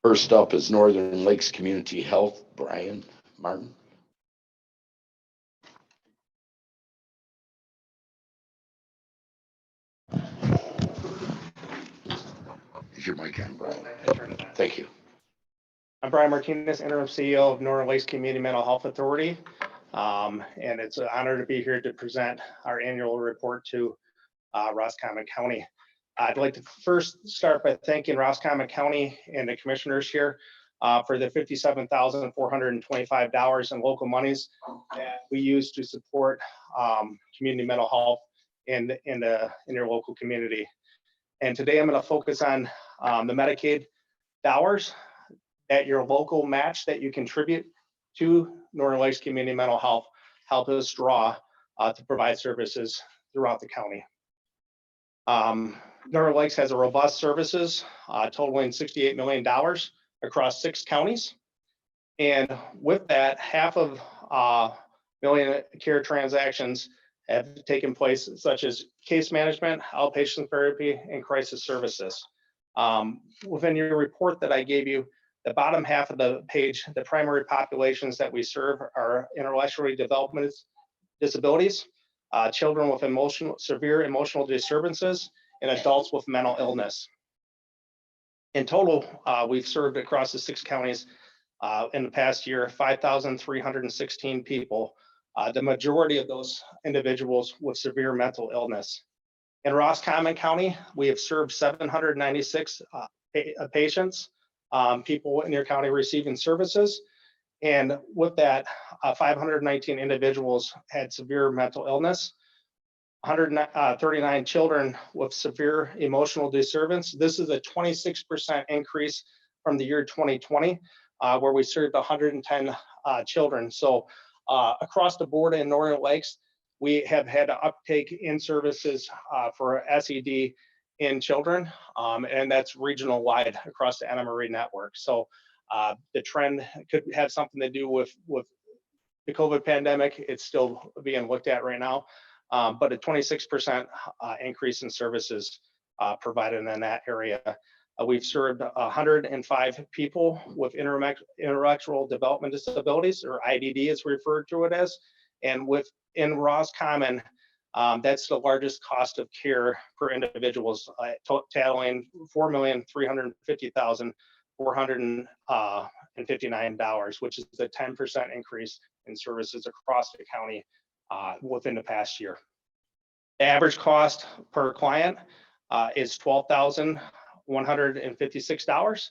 First up is Northern Lakes Community Health, Brian Martin. Is your mic on, Brian? Thank you. I'm Brian Martinez, Interim CEO of Northern Lakes Community Mental Health Authority. And it's an honor to be here to present our annual report to Roscommon County. I'd like to first start by thanking Roscommon County and the commissioners here for the $57,425 in local monies that we use to support community mental health in your local community. And today I'm going to focus on the Medicaid dollars at your local match that you contribute to Northern Lakes Community Mental Health, help us draw to provide services throughout the county. Northern Lakes has a robust services totaling $68 million across 6 counties. And with that, half of million care transactions have taken place, such as case management, outpatient therapy, and crisis services. Within your report that I gave you, the bottom half of the page, the primary populations that we serve are intellectually developmental disabilities, children with severe emotional disturbances, and adults with mental illness. In total, we've served across the 6 counties in the past year, 5,316 people, the majority of those individuals with severe mental illness. In Roscommon County, we have served 796 patients, people in your county receiving services. And with that, 519 individuals had severe mental illness, 139 children with severe emotional disturbance. This is a 26% increase from the year 2020, where we served 110 children. So across the board in Northern Lakes, we have had an uptake in services for SED in children, and that's regional wide across the Anna Marie network. So the trend could have something to do with the COVID pandemic. It's still being looked at right now, but a 26% increase in services provided in that area. We've served 105 people with intellectual development disabilities, or IDD as referred to it as, and within Roscommon, that's the largest cost of care per individuals, totaling $4,350,459, which is a 10% increase in services across the county within the past year. The average cost per client is $12,156,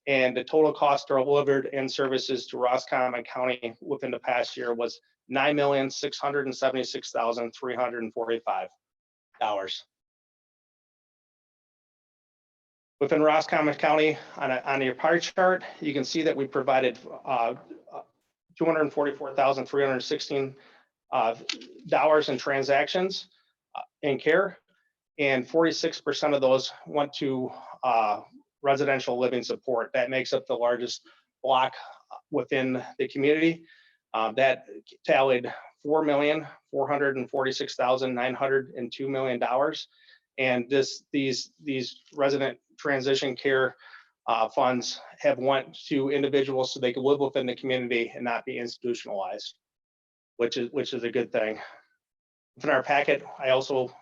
and the total cost delivered in services to Roscommon County within the past year was $9,676,345. Within Roscommon County, on your pie chart, you can see that we provided $244,316 in transactions in care, and 46% of those went to residential living support. That makes up the largest block within the community. That tallied $4,446,902 million, and these resident transition care funds have went to individuals so they can live within the community and not be institutionalized, which is a good thing. Within our packet, I also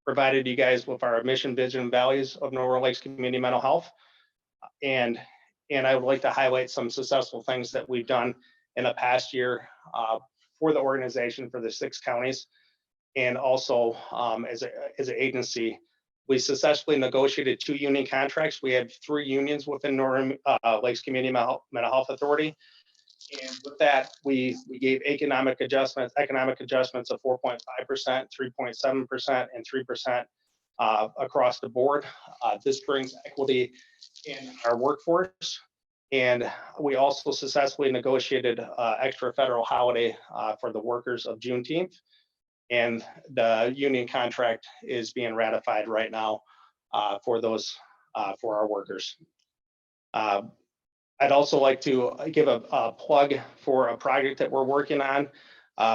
provided you guys with our mission, vision, and values of Northern Lakes Community Mental Health, and I would like to highlight some successful things that we've done in the past year for the organization, for the 6 counties, and also as an agency. We successfully negotiated 2 union contracts. We have 3 unions within Northern Lakes Community Mental Health Authority, and with that, we gave economic adjustments of 4.5%, 3.7%, and 3% across the board. This brings equity in our workforce. And we also successfully negotiated extra federal holiday for the workers of Juneteenth. And the union contract is being ratified right now for our workers. I'd also like to give a plug for a project that we're working on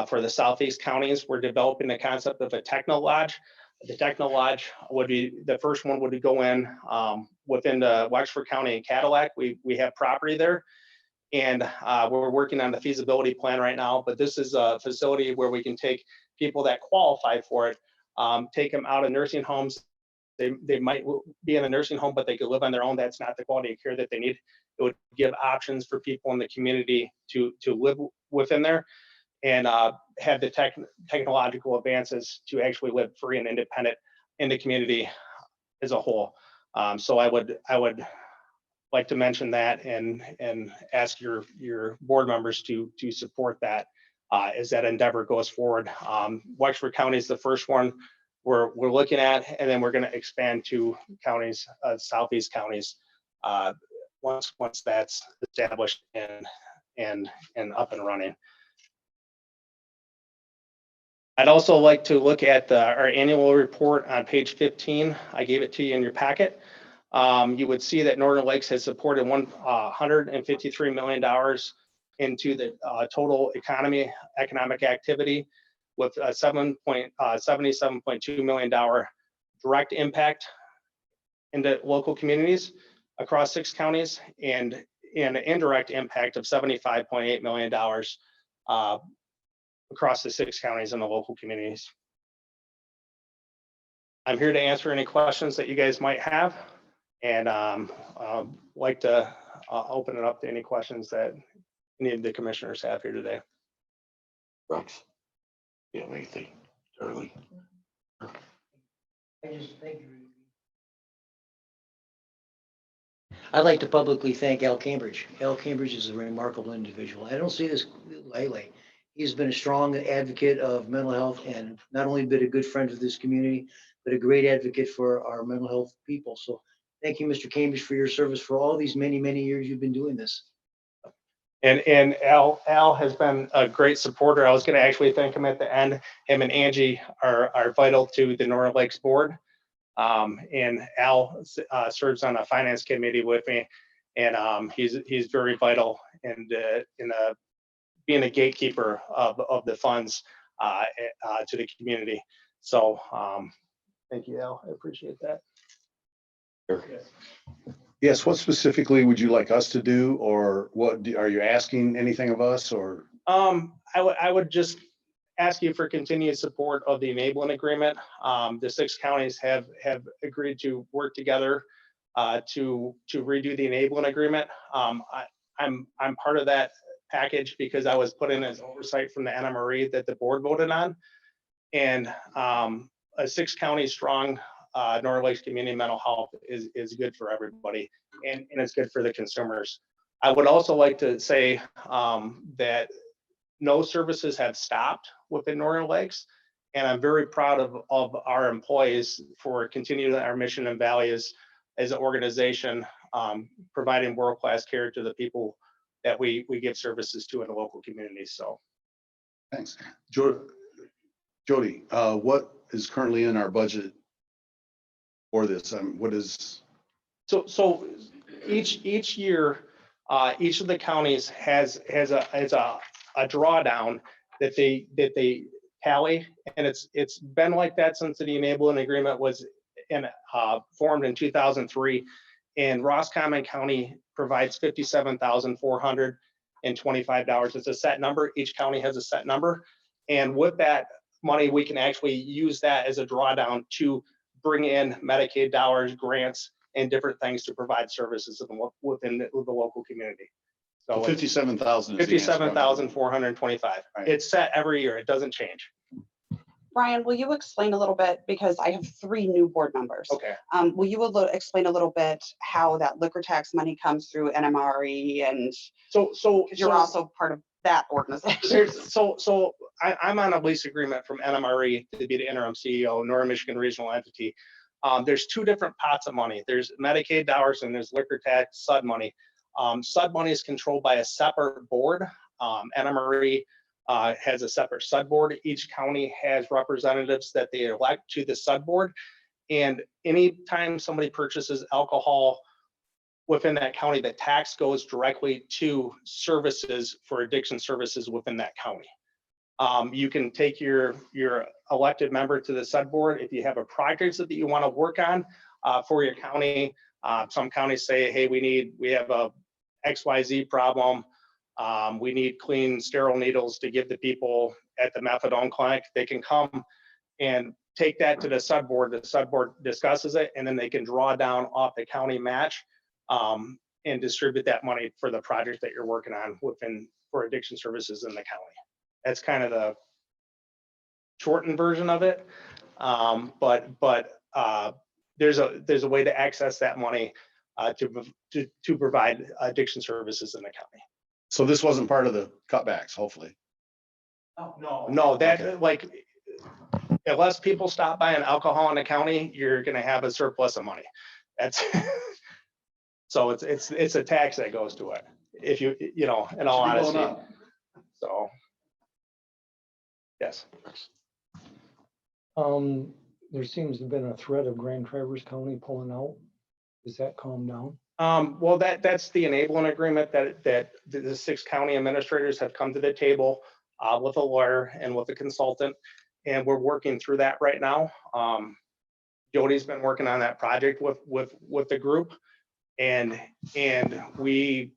for the Southeast counties. We're developing the concept of a techno lodge. The Techno Lodge would be, the first one would go in within the Wexford County and Cadillac. We have property there. And we're working on the feasibility plan right now, but this is a facility where we can take people that qualify for it, take them out of nursing homes. They might be in a nursing home, but they could live on their own. That's not the quality of care that they need. It would give options for people in the community to live within there and have the technological advances to actually live free and independent in the community as a whole. So I would like to mention that and ask your board members to support that as that endeavor goes forward. Wexford County is the first one we're looking at, and then we're going to expand to counties, southeast counties, once that's established and up and running. I'd also like to look at our annual report on page 15. I gave it to you in your packet. You would see that Northern Lakes has supported $153 million into the total economic activity, with a $77.2 million direct impact into local communities across 6 counties, and an indirect impact of $75.8 million across the 6 counties and the local communities. I'm here to answer any questions that you guys might have, and like to open it up to any questions that any of the commissioners have here today. Rex, you have anything? Charlie? I just thank you. I'd like to publicly thank Al Cambridge. Al Cambridge is a remarkable individual. I don't see this lightly. He's been a strong advocate of mental health, and not only been a good friend of this community, but a great advocate for our mental health people. So thank you, Mr. Cambridge, for your service for all these many years you've been doing this. And Al has been a great supporter. I was going to actually thank him at the end. Him and Angie are vital to the Northern Lakes board. And Al serves on a finance committee with me, and he's very vital in being a gatekeeper of the funds to the community. So thank you, Al. I appreciate that. Sure. Yes, what specifically would you like us to do, or what are you asking anything of us, or? I would just ask you for continued support of the enabling agreement. The 6 counties have agreed to work together to redo the enabling agreement. I'm part of that package because I was put in as oversight from the NMRE that the board voted on, and a 6 county strong Northern Lakes community mental health is good for everybody, and it's good for the consumers. I would also like to say that no services have stopped within Northern Lakes, and I'm very proud of our employees for continuing our mission and values as an organization, providing world-class care to the people that we give services to in the local communities. So Thanks. Jody, what is currently in our budget for this? What is? So each year, each of the counties has a drawdown that they tally, and it's been like that since the enabling agreement was formed in 2003. And Roscommon County provides $57,425. It's a set number. Each county has a set number, and with that money, we can actually use that as a drawdown to bring in Medicaid dollars, grants, and different things to provide services within the local community. So 57,000. 57,425. Right. It's set every year. It doesn't change. Brian, will you explain a little bit, because I have 3 new board members. Okay. Will you explain a little bit how that liquor tax money comes through NMRE, and So you're also part of that organization? I'm on a lease agreement from NMRE to be the interim CEO, Northern Michigan Regional Entity. There's 2 different pots of money. There's Medicaid dollars and there's liquor tax SUD money. SUD money is controlled by a separate board. NMRE has a separate SUD board. Each county has representatives that they elect to the SUD board. And anytime somebody purchases alcohol within that county, the tax goes directly to services for addiction services within that county. You can take your elected member to the SUD board, if you have a project that you want to work on for your county, some counties say, hey, we have a XYZ problem. We need clean, sterile needles to give the people at the methadone clinic. They can come and take that to the SUD board. The SUD board discusses it, and then they can draw down off the county match and distribute that money for the project that you're working on for addiction services in the county. That's kind of the shortened version of it. But there's a way to access that money to provide addiction services in the county. So this wasn't part of the cutbacks, hopefully. No, that Okay. like, unless people stop buying alcohol in the county, you're gonna have a surplus of money. That's so it's a tax that goes to it. If you know, in all Should be going honesty. up. So, yes. There seems to have been a threat of Grand Traverse County pulling out. Is that calmed down? Well, that's the enabling agreement that the 6 county administrators have come to the table with a lawyer and with a consultant, and we're working through that right now. Jody's been working on that project with the group, and we,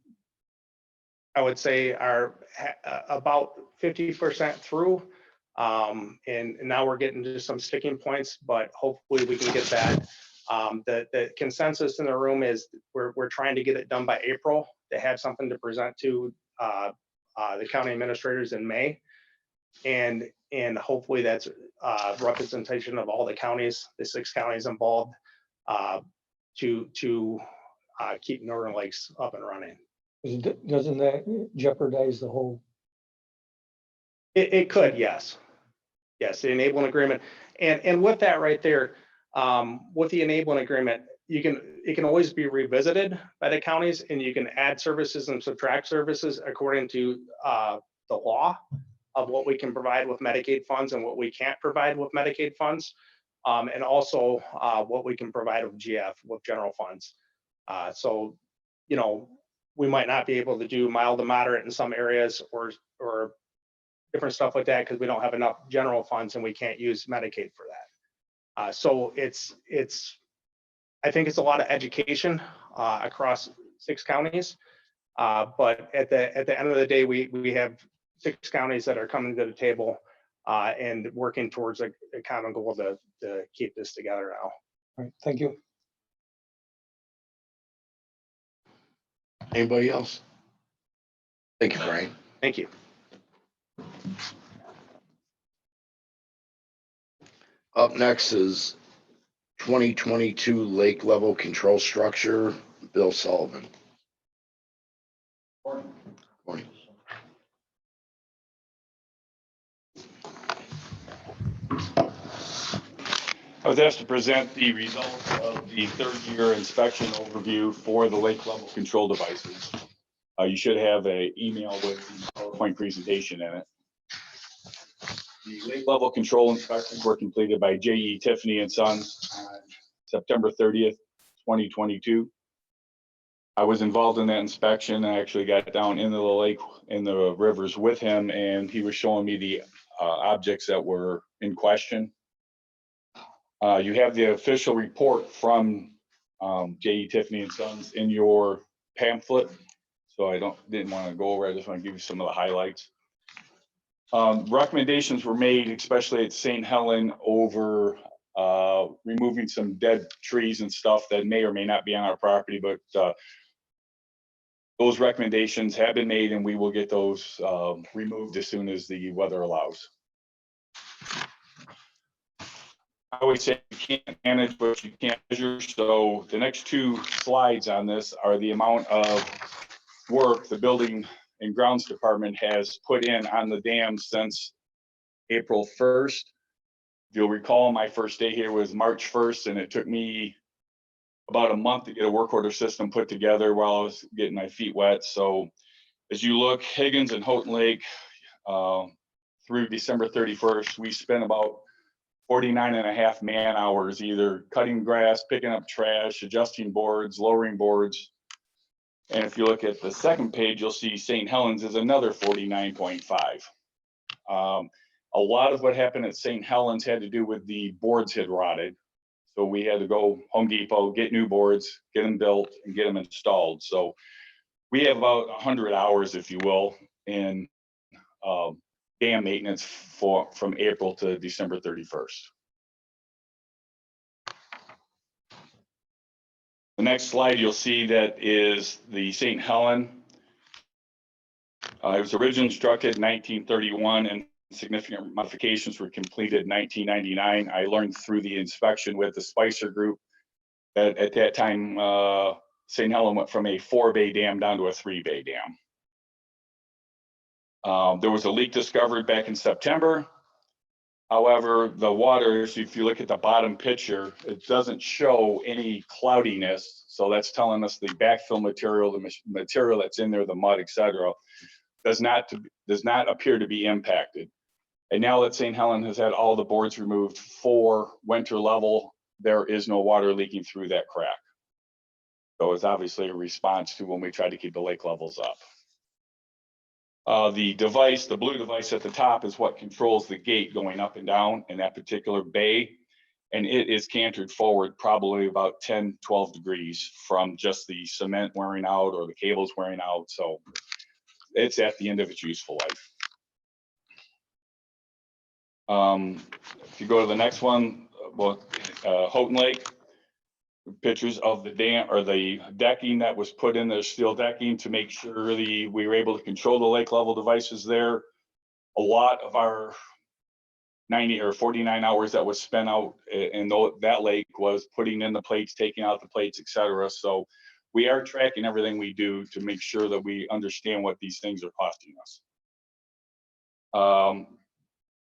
I would say, are about 50% through. And now we're getting to some sticking points, but hopefully we can get that. The consensus in the room is we're trying to get it done by April to have something to present to the county administrators in May. And hopefully that's representation of all the counties, the 6 counties involved, to keep Northern Lakes up and running. Doesn't that jeopardize the whole? It could, yes. Yes, the enabling agreement. And with that right there, with the enabling agreement, it can always be revisited by the counties, and you can add services and subtract services according to the law of what we can provide with Medicaid funds and what we can't provide with Medicaid funds, and also what we can provide with GF, with general funds. So, we might not be able to do mild to moderate in some areas or different stuff like that because we don't have enough general funds and we can't use Medicaid for that. So I think it's a lot of education across 6 counties. But at the end of the day, we have 6 counties that are coming to the table and working towards a common goal to keep this together now. All right, thank you. Anybody else? Thank you, Brian. Thank you. Up next is 2022 Lake Level Control Structure, Bill Sullivan. Morning. I was asked to present the results of the 3rd year inspection overview for the lake level control devices. You should have an email with the PowerPoint presentation in it. The lake level control inspections were completed by J.E. Tiffany and Sons on September 30th, 2022. I was involved in that inspection. I actually got down into the lake, in the rivers with him, and he was showing me the objects that were in question. You have the official report from J.E. Tiffany and Sons in your pamphlet, so I didn't want to go over. I just want to give you some of the highlights. Recommendations were made, especially at St. Helen, over removing some dead trees and stuff that may or may not be on our property, but those recommendations have been made, and we will get those removed as soon as the weather allows. I always say you can't manage what you can't measure. So the next 2 slides on this are the amount of work the Building and Grounds Department has put in on the dam since April 1st. If you'll recall, my first day here was March 1st, and it took me about a month to get a work order system put together while I was getting my feet wet. So as you look, Higgins and Houghton Lake, through December 31st, we spent about 49.5 man hours, either cutting grass, picking up trash, adjusting boards, lowering boards. And if you look at the second page, you'll see St. Helens is another 49.5. A lot of what happened at St. Helens had to do with the boards had rotted. So we had to go Home Depot, get new boards, get them built and get them installed. So we have about 100 hours, if you will, in dam maintenance from April to December 31st. The next slide you'll see that is the St. Helen. It was originally constructed in 1931 and significant modifications were completed in 1999. I learned through the inspection with the Spicer Group that at that time, St. Helen went from a 4-bay dam down to a 3-bay dam. There was a leak discovered back in September. However, the water, if you look at the bottom picture, it doesn't show any cloudiness. So that's telling us the backfill material, the material that's in there, the mud, et cetera, does not appear to be impacted. And now that St. Helen has had all the boards removed for winter level, there is no water leaking through that crack. So it's obviously a response to when we try to keep the lake levels up. The device, the blue device at the top, is what controls the gate going up and down in that particular bay. And it is cantered forward probably about 10, 12 degrees from just the cement wearing out or the cables wearing out. So it's at the end of its useful life. If you go to the next one, Houghton Lake, pictures of the dam or the decking that was put in, the steel decking, to make sure we were able to control the lake level devices there. A lot of our 90 or 49 hours that was spent out in that lake was putting in the plates, taking out the plates, et cetera. So we are tracking everything we do to make sure that we understand what these things are costing us.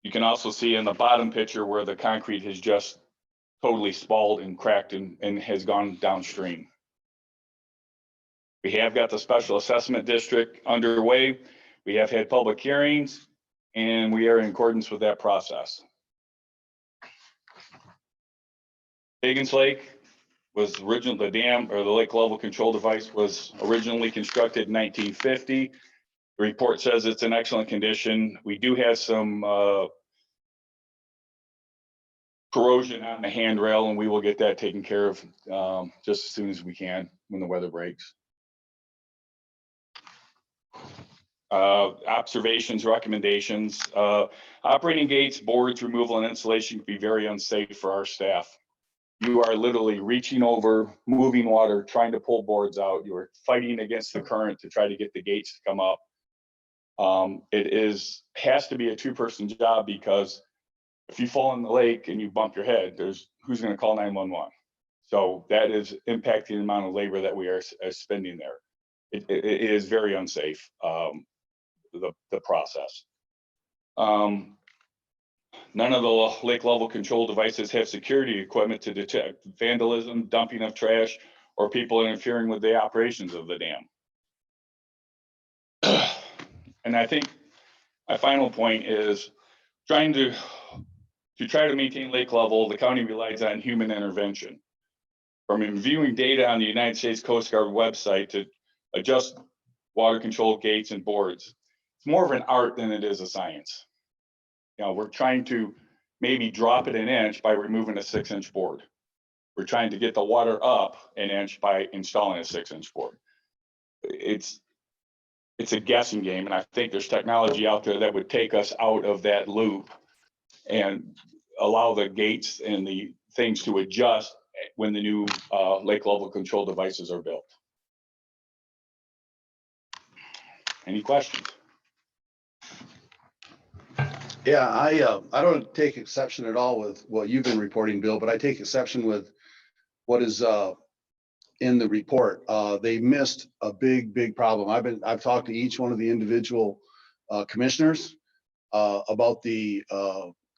You can also see in the bottom picture where the concrete has just totally spalled and cracked and has gone downstream. We have got the special assessment district underway. We have had public hearings and we are in accordance with that process. Higgins Lake was originally, the dam or the lake level control device was originally constructed in 1950. The report says it's in excellent condition. We do have some corrosion on the handrail, and we will get that taken care of just as soon as we can when the weather breaks. Observations, recommendations. Operating gates, boards, removal, and installation can be very unsafe for our staff. You are literally reaching over, moving water, trying to pull boards out. You are fighting against the current to try to get the gates to come up. It has to be a two-person job, because if you fall in the lake and you bump your head, who's going to call 911? So that is impacting the amount of labor that we are spending there. It is very unsafe, the process. None of the lake level control devices have security equipment to detect vandalism, dumping of trash, or people interfering with the operations of the dam. And I think my final point is trying to try to maintain lake level. The county relies on human intervention. From reviewing data on the United States Coast Guard website to adjust water control gates and boards, it's more of an art than it is a science. You know, we're trying to maybe drop it an inch by removing a 6-inch board. We're trying to get the water up an inch by installing a 6-inch board. It's a guessing game, and I think there's technology out there that would take us out of that loop and allow the gates and the things to adjust when the new lake level control devices are built. Any questions? Yeah, I don't take exception at all with what you've been reporting, Bill, but I take exception with what is in the report. They missed a big problem. I've talked to each one of the individual commissioners about the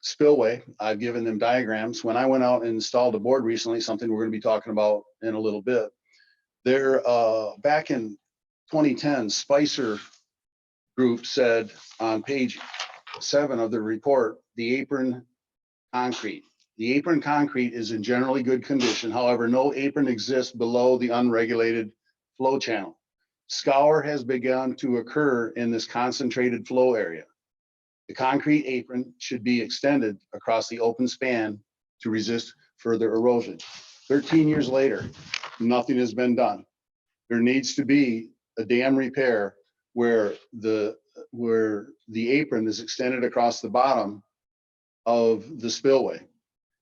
spillway. I've given them diagrams. When I went out and installed a board recently, something we're going to be talking about in a little bit, there back in 2010, Spicer Group said on page 7 of the report, the apron concrete. The apron concrete is in generally good condition. However, no apron exists below the unregulated flow channel. Scour has begun to occur in this concentrated flow area. The concrete apron should be extended across the open span to resist further erosion. 13 years later, nothing has been done. There needs to be a dam repair where the apron is extended across the bottom of the spillway.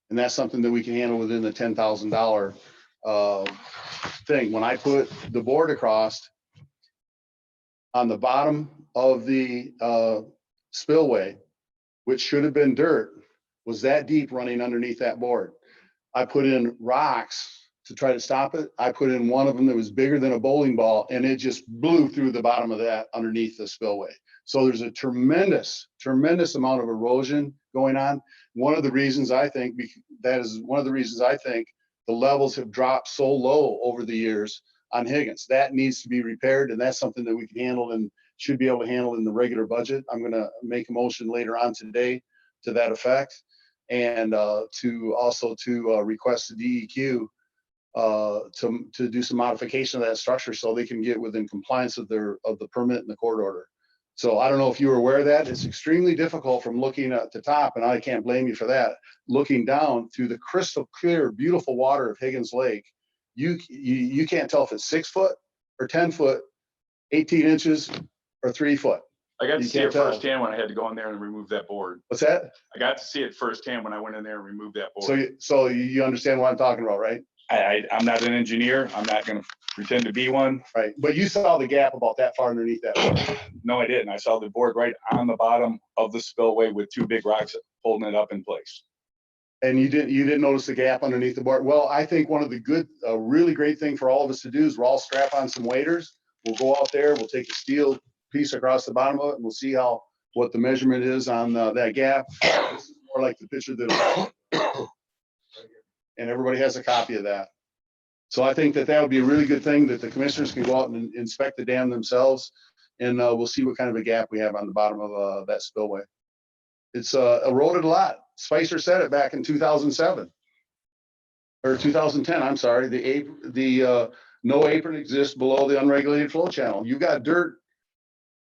And that's something that we can handle within the $10,000 thing. When I put the board across on the bottom of the spillway, which should have been dirt, was that deep running underneath that board. I put in rocks to try to stop it. I put in one of them that was bigger than a bowling ball, and it just blew through the bottom of that underneath the spillway. So there's a tremendous amount of erosion going on. One of the reasons I think the levels have dropped so low over the years on Higgins. That needs to be repaired, and that's something that we can handle and should be able to handle in the regular budget. I'm going to make a motion later on today to that effect, and to also request the DEQ to do some modification of that structure so they can get within compliance of the permit and the court order. So I don't know if you were aware of that. It's extremely difficult from looking at the top, and I can't blame you for that. Looking down through the crystal clear, beautiful water of Higgins Lake, you can't tell if it's 6 foot or 10 foot, 18 inches or 3 foot. I got to You see can't it tell. firsthand when I had to go in there and remove that board. What's that? I got to see it firsthand when I went in there and removed that board. So you understand what I'm talking about, right? I'm not an engineer. I'm not going to pretend to be one. Right. But you saw the gap about that far underneath that board. No, I didn't. I saw the board right on the bottom of the spillway with 2 big rocks holding it up in place. And you didn't notice the gap underneath the board. Well, I think one of the really great thing for all of us to do is we'll all strap on some waders. We'll go out there, we'll take a steel piece across the bottom of it, and we'll see what the measurement is on that gap. This is more like the picture that, and everybody has a copy of that. So I think that would be a really good thing that the commissioners can go out and inspect the dam themselves, and we'll see what kind of a gap we have on the bottom of that spillway. It's eroded a lot. Spicer said it back in 2007 or 2010. I'm sorry. The no apron exists below the unregulated flow channel. You got dirt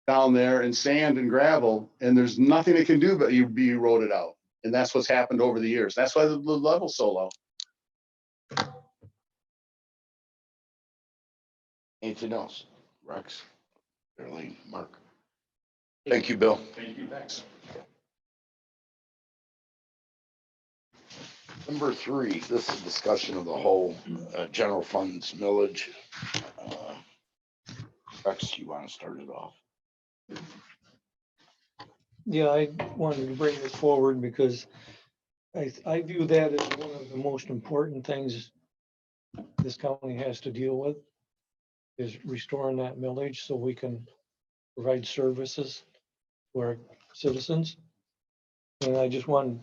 down there and sand and gravel, and there's nothing it can do but you be eroded out. And that's what's happened over the years. That's why the level's so low. Anything else? Rex, Darlene, Mark? Thank you, Bill. Thank you. Thanks. Number 3, this is discussion of the whole general funds millage. Rex, you want to start it off? Yeah, I wanted to bring this forward because I view that as one of the most important things this county has to deal with, is restoring that millage so we can provide services to our citizens. And I just wanted to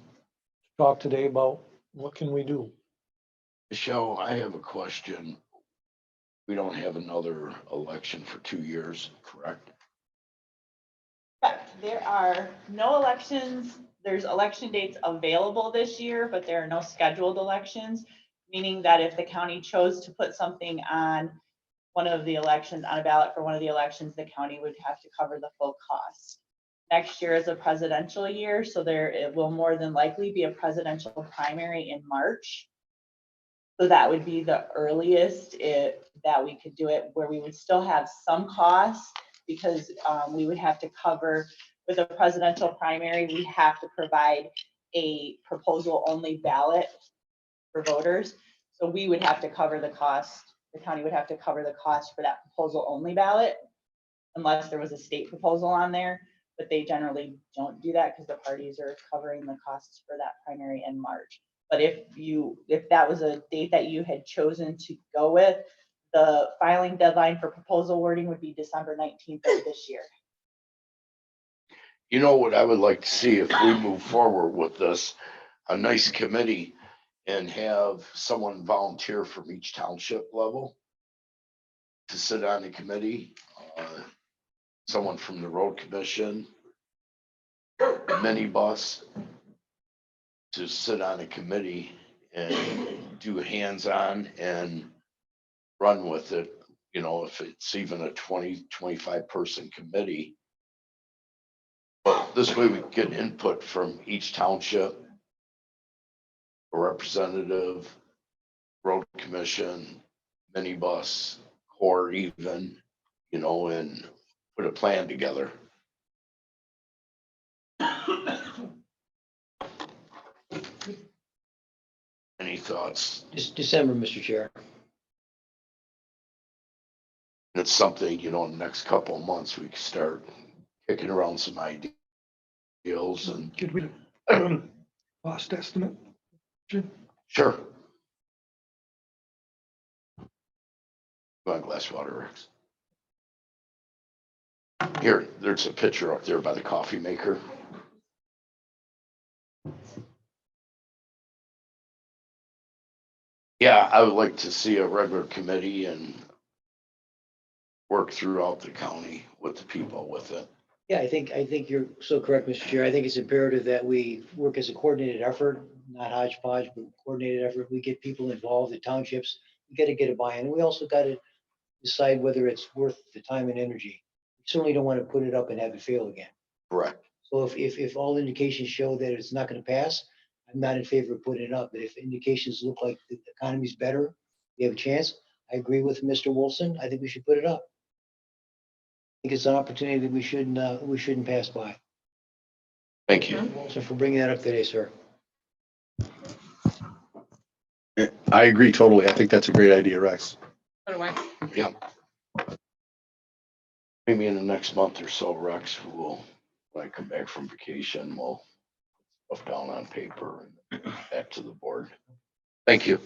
talk today about what can we do? Michelle, I have a question. We don't have another election for 2 years, correct? Correct. There are no elections. There's election dates available this year, but there are no scheduled elections, meaning that if the county chose to put something on one of the elections, on a ballot for one of the elections, the county would have to cover the full cost. Next year is a presidential year, so it will more than likely be a presidential primary in March. So that would be the earliest that we could do it, where we would still have some costs, because we would have to cover, with a presidential primary, we have to provide a proposal only ballot for voters. So we would have to cover the cost, the county would have to cover the cost for that proposal only ballot, unless there was a state proposal on there, but they generally don't do that because the parties are covering the costs for that primary in March. But if that was a date that you had chosen to go with, the filing deadline for proposal wording would be December 19th of this year. You know what I would like to see if we move forward with this, a nice committee, and have someone volunteer from each township level to sit on the committee, someone from the road commission, minibus, to sit on a committee and do hands-on and run with it. You know, if it's even a 20, 25 person committee, But this way we get input from each township, a representative, road commission, minibus, or even, you know, and put a plan together. Any thoughts? December, Mr. Chair. It's something, you know, in the next couple of months, we can start kicking around some ideas and, Could we, cost estimate? sure. Go on, glass water, Rex. Here, there's a picture up there by the coffee maker. Yeah, I would like to see a regular committee and work throughout the county with the people with it. Yeah, I think you're so correct, Mr. Chair. I think it's imperative that we work as a coordinated effort, not hodgepodge, but coordinated effort. We get people involved, the townships. We got to get a buy-in. We also got to decide whether it's worth the time and energy. We certainly don't want to put it up and have it fail again. Correct. So if all indications show that it's not going to pass, I'm not in favor of putting it up. But if indications look like the economy's better, we have a chance. I agree with Mr. Wilson. I think we should put it up. I think it's an opportunity that we shouldn't pass by. Thank you. So for bringing that up today, sir. I agree totally. I think that's a great idea, Rex. Yeah. Maybe in the next month or so, Rex, when I come back from vacation, we'll put stuff down on paper and back to the board. Thank you.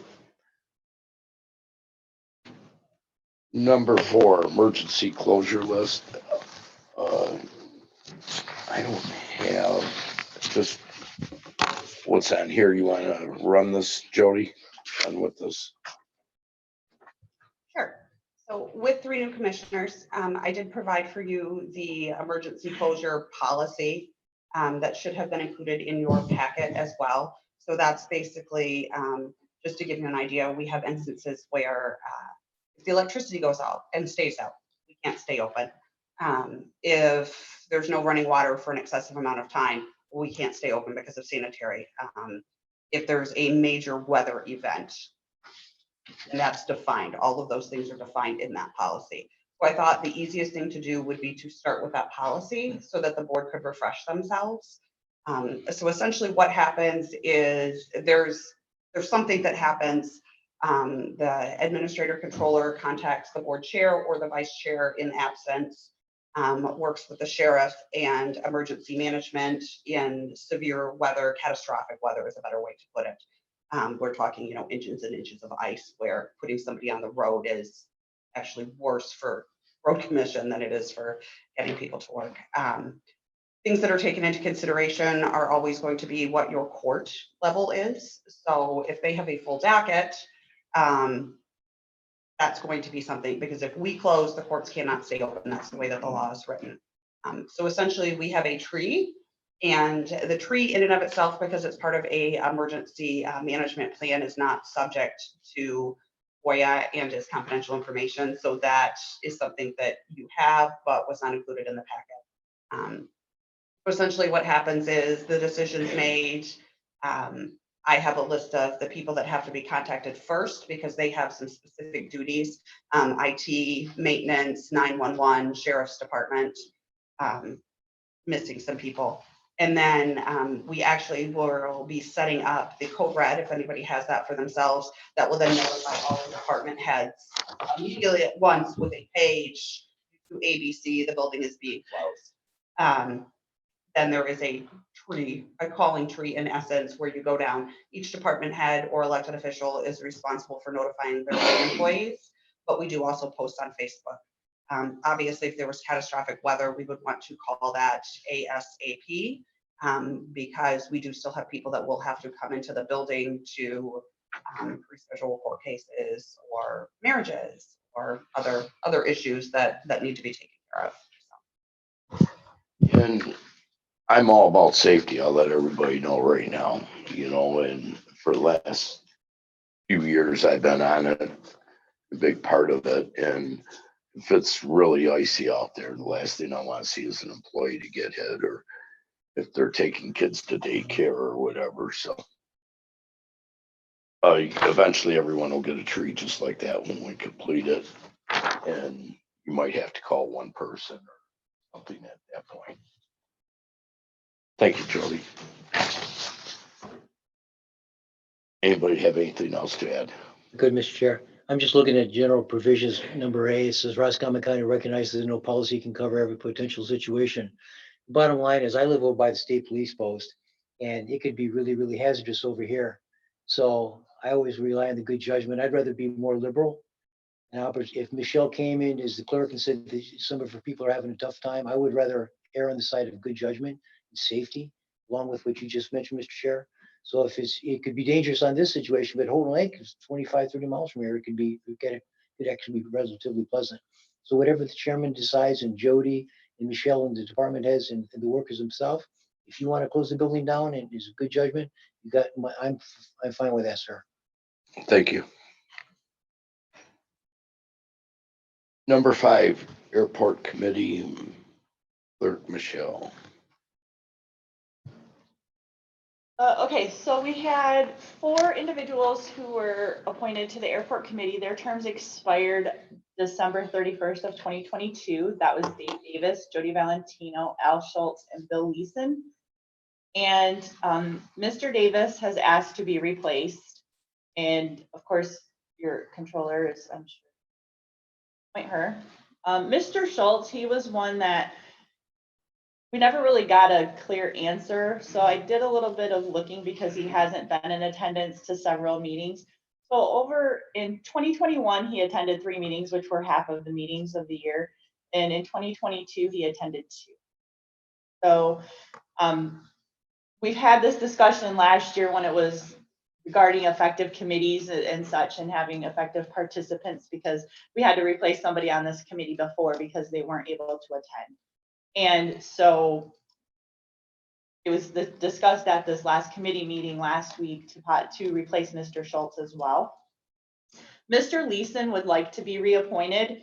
Number 4, emergency closure list. I don't have just what's on here. You want to run this, Jody? Run with this. Sure. So with 3 new commissioners, I did provide for you the emergency closure policy that should have been included in your packet as well. So that's basically, just to give you an idea, we have instances where if the electricity goes out and stays out, we can't stay open. If there's no running water for an excessive amount of time, we can't stay open because of sanitary. If there's a major weather event, and that's defined. All of those things are defined in that policy. So I thought the easiest thing to do would be to start with that policy so that the board could refresh themselves. So essentially what happens is there's something that happens. The administrator controller contacts the board chair or the vice chair in absence, works with the sheriff and emergency management in severe weather, catastrophic weather is a better way to put it. We're talking, inches and inches of ice where putting somebody on the road is actually worse for road commission than it is for getting people to work. Things that are taken into consideration are always going to be what your court level is. So if they have a full docket, that's going to be something, because if we close, the courts cannot stay open. That's the way that the law is written. So essentially we have a tree. And the tree in and of itself, because it's part of a emergency management plan, is not subject to FOIA and is confidential information. So that is something that you have, but was not included in the packet. Essentially what happens is the decision's made. I have a list of the people that have to be contacted first because they have some specific duties, IT, maintenance, 911, sheriff's department, missing some people. And then we actually will be setting up the code red, if anybody has that for themselves, that will then notify all the department heads immediately at once with a page to ABC, the building is being closed. Then there is a tree, a calling tree in essence, where you go down. Each department head or elected official is responsible for notifying their own employees, but we do also post on Facebook. Obviously, if there was catastrophic weather, we would want to call that ASAP because we do still have people that will have to come into the building to reschedule court cases or marriages or other issues that need to be taken care of. And I'm all about safety. I'll let everybody know right now, and for the last few years I've been on it, a big part of it. And if it's really icy out there, the last thing I want to see is an employee to get hit or if they're taking kids to daycare or whatever, so. Eventually everyone will get a tree just like that when we complete it. And you might have to call one person or something at that point. Thank you, Jody. Anybody have anything else to add? Good, Mr. Chair. I'm just looking at general provisions, number A. It says Roscommon County recognizes that no policy can cover every potential situation. Bottom line is I live over by the state police post and it could be really, really hazardous over here. So I always rely on the good judgment. I'd rather be more liberal. Now, if Michelle came in as the clerk and said that some of her people are having a tough time, I would rather err on the side of good judgment and safety, along with what you just mentioned, Mr. Chair. So if it could be dangerous on this situation, but Holden Lake is 25, 30 miles from here, it could actually be relatively pleasant. So whatever the chairman decides, and Jody and Michelle and the department heads and the workers themselves, if you want to close the building down and it's a good judgment, I'm fine with that, sir. Thank you. Number 5, Airport Committee, Clerk Michelle. Okay, so we had 4 individuals who were appointed to the airport committee. Their terms expired December 31st of 2022. That was Dave Davis, Jody Valentino, Al Schultz, and Bill Leeson. And Mr. Davis has asked to be replaced. And of course, your controller is, I'm sure, point her. Mr. Schultz, he was one that we never really got a clear answer. So I did a little bit of looking because he hasn't been in attendance to several meetings. So over in 2021, he attended 3 meetings, which were half of the meetings of the year. And in 2022, he attended 2. So we've had this discussion last year when it was regarding effective committees and such and having effective participants, because we had to replace somebody on this committee before because they weren't able to attend. And so it was discussed at this last committee meeting last week to replace Mr. Schultz as well. Mr. Leeson would like to be reappointed.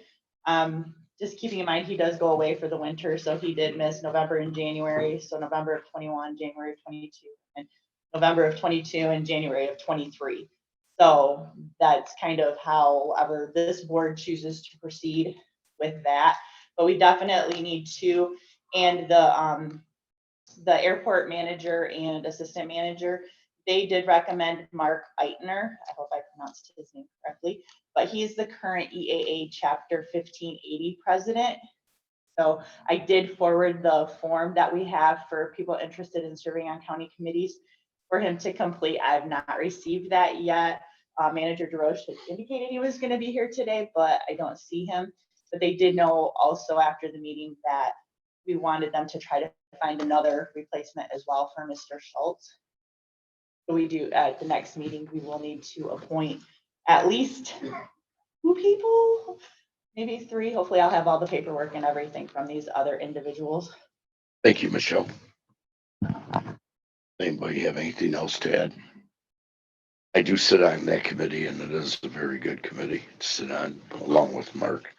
Just keeping in mind, he does go away for the winter. So he did miss November and January. So November of 21, January of 22, and November of 22 and January of 23. So that's kind of however this board chooses to proceed with that. But we definitely need to, and the airport manager and assistant manager, they did recommend Mark Eitner. I hope I pronounced his name correctly, but he's the current EAA Chapter 1580 president. So I did forward the form that we have for people interested in serving on county committees for him to complete. I have not received that yet. Manager DeRoche had indicated he was going to be here today, but I don't see him. But they did know also after the meeting that we wanted them to try to find another replacement as well for Mr. Schultz. So we do at the next meeting, we will need to appoint at least 2 people, maybe 3. Hopefully I'll have all the paperwork and everything from these other individuals. Thank you, Michelle. Anybody have anything else to add? I do sit on that committee and it is a very good committee to sit on along with Mark.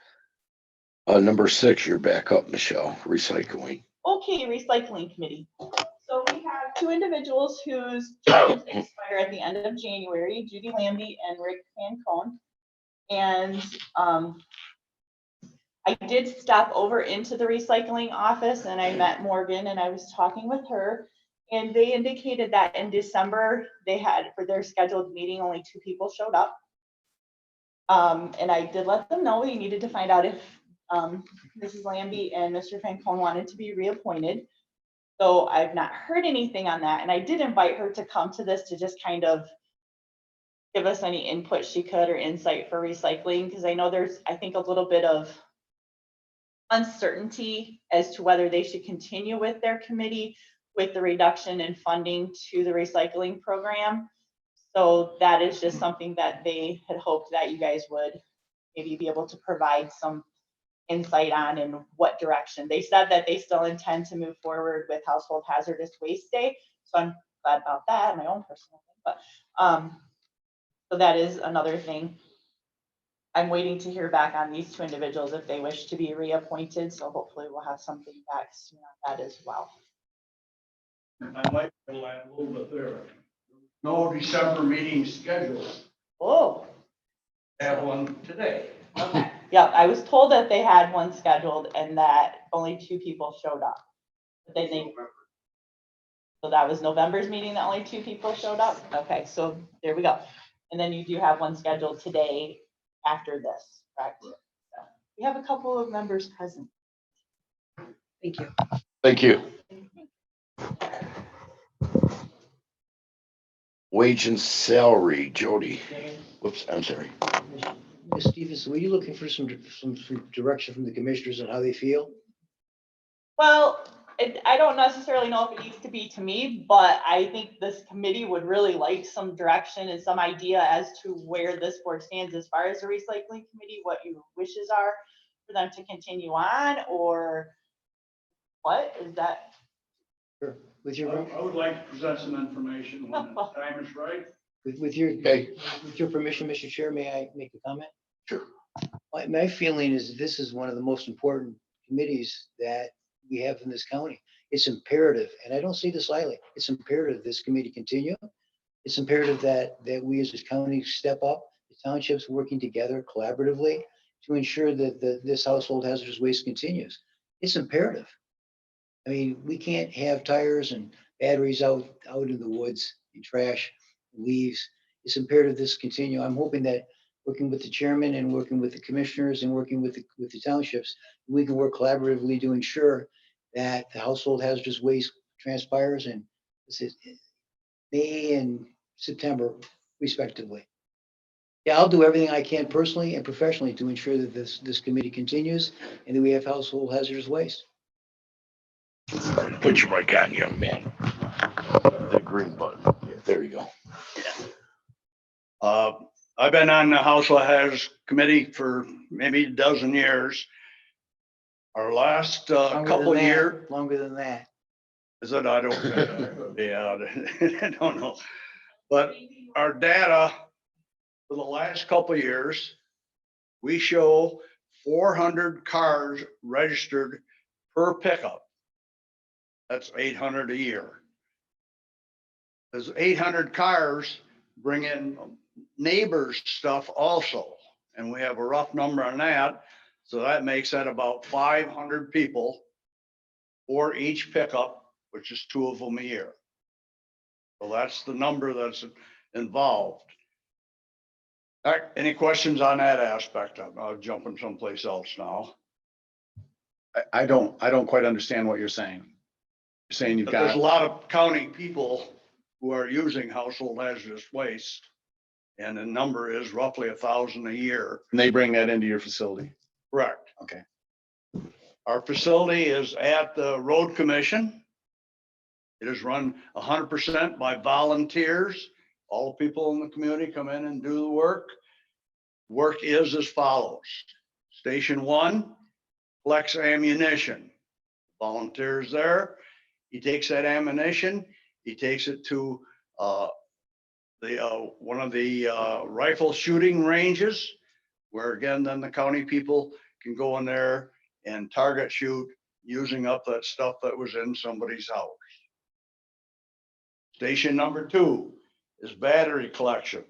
Number 6, you're back up, Michelle, recycling. Okay, recycling committee. So we have 2 individuals whose terms expire at the end of January, Judy Lambie and Rick Fancone. And I did stop over into the recycling office and I met Morgan and I was talking with her. And they indicated that in December, they had, for their scheduled meeting, only 2 people showed up. And I did let them know we needed to find out if Mrs. Lambie and Mr. Fancone wanted to be reappointed. So I've not heard anything on that. And I did invite her to come to this to just kind of give us any input she could or insight for recycling. Because I know there's, I think, a little bit of uncertainty as to whether they should continue with their committee with the reduction in funding to the recycling program. So that is just something that they had hoped that you guys would maybe be able to provide some insight on in what direction. They said that they still intend to move forward with Household Hazardous Waste Day. So I'm glad about that, my own personal thing. But so that is another thing. I'm waiting to hear back on these 2 individuals if they wish to be reappointed. So hopefully we'll have something back soon on that as well. I might be able to add a little bit there. No December meeting scheduled. Oh, Have one today. okay. Yeah, I was told that they had one scheduled and that only 2 people showed up. But so that was November's meeting that only 2 people showed up? Okay, so there we go. And then you do have one scheduled today after this, correct? So we have a couple of members present. Thank you. Thank you. Wage and salary, Jody. Whoops, I'm sorry. Ms. Stevens, were you looking for some direction from the commissioners on how they feel? Well, I don't necessarily know if it needs to be to me, but I think this committee would really like some direction and some idea as to where this board stands as far as the recycling committee, what your wishes are for them to continue on, or what is that? Sure. With your, I would like to present some information when the time is right. with your, Okay. with your permission, Mr. Chair, may I make a comment? Sure. My feeling is this is one of the most important committees that we have in this county. It's imperative, and I don't see this lightly. It's imperative this committee continue. It's imperative that we as a county step up, the townships working together collaboratively to ensure that this household hazardous waste continues. It's imperative. I mean, we can't have tires and batteries out in the woods and trash, leaves. It's imperative this continue. I'm hoping that working with the chairman and working with the commissioners and working with the townships, we can work collaboratively to ensure that the household hazardous waste transpires in May and September respectively. Yeah, I'll do everything I can personally and professionally to ensure that this committee continues and that we have household hazardous waste. Put your mic on, young man. The green button. Yeah, there you go. I've been on the Household Hazardous Committee for maybe a dozen years. Our last couple years. Longer than that. Is it? I don't, yeah, I don't know. But our data for the last couple of years, we show 400 cars registered per pickup. That's 800 a year. Those 800 cars bring in neighbors' stuff also. And we have a rough number on that. So that makes that about 500 people for each pickup, which is 2 of them a year. So that's the number that's involved. Any questions on that aspect? I'm jumping someplace else now. I don't quite understand what you're saying. You're saying you've But there's a got, lot of county people who are using household hazardous waste. And the number is roughly 1,000 a year. and they bring that into your facility. Correct. Okay. Our facility is at the road commission. It is run 100% by volunteers. All the people in the community come in and do the work. Work is as follows. Station 1 collects ammunition. Volunteers there. He takes that ammunition. He takes it to one of the rifle shooting ranges, where again, then the county people can go in there and target shoot using up that stuff that was in somebody's house. Station number 2 is battery collection.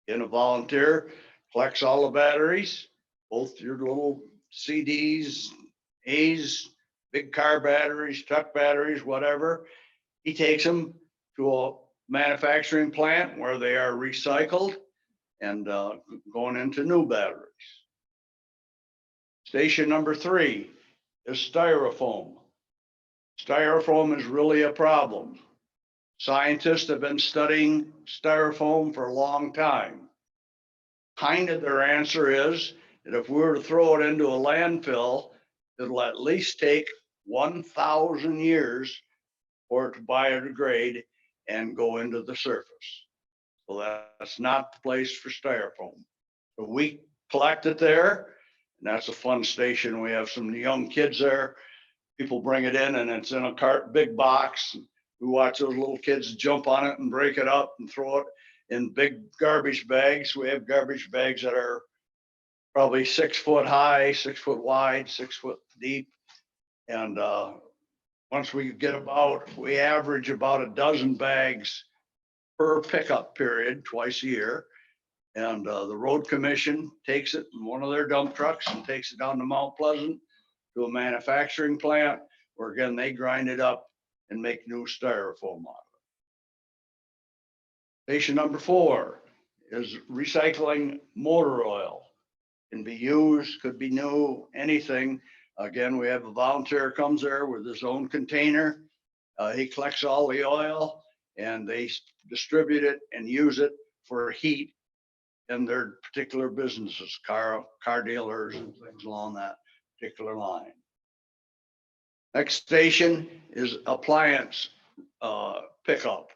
And a volunteer collects all the batteries, both your little CDs, A's, big car batteries, truck batteries, whatever. He takes them to a manufacturing plant where they are recycled and going into new batteries. Station number 3 is styrofoam. Styrofoam is really a problem. Scientists have been studying styrofoam for a long time. Kind of their answer is that if we were to throw it into a landfill, it'll at least take 1,000 years for it to biodegrade and go into the surface. So that's not the place for styrofoam. So we collect it there, and that's a fun station. We have some young kids there. People bring it in and it's in a cart, big box. We watch those little kids jump on it and break it up and throw it in big garbage bags. We have garbage bags that are probably 6 foot high, 6 foot wide, 6 foot deep. And Once we we average about a dozen bags per pickup period, twice a year. And the road commission takes it in one of their dump trucks and takes it down to Mount Pleasant to a manufacturing plant where again, they grind it up and make new styrofoam out of it. Station number 4 is recycling motor oil. Can be used, could be new, anything. Again, we have a volunteer comes there with his own container. He collects all the oil and they distribute it and use it for heat in their particular businesses, car dealers and things along that particular line. Next station is appliance pickup.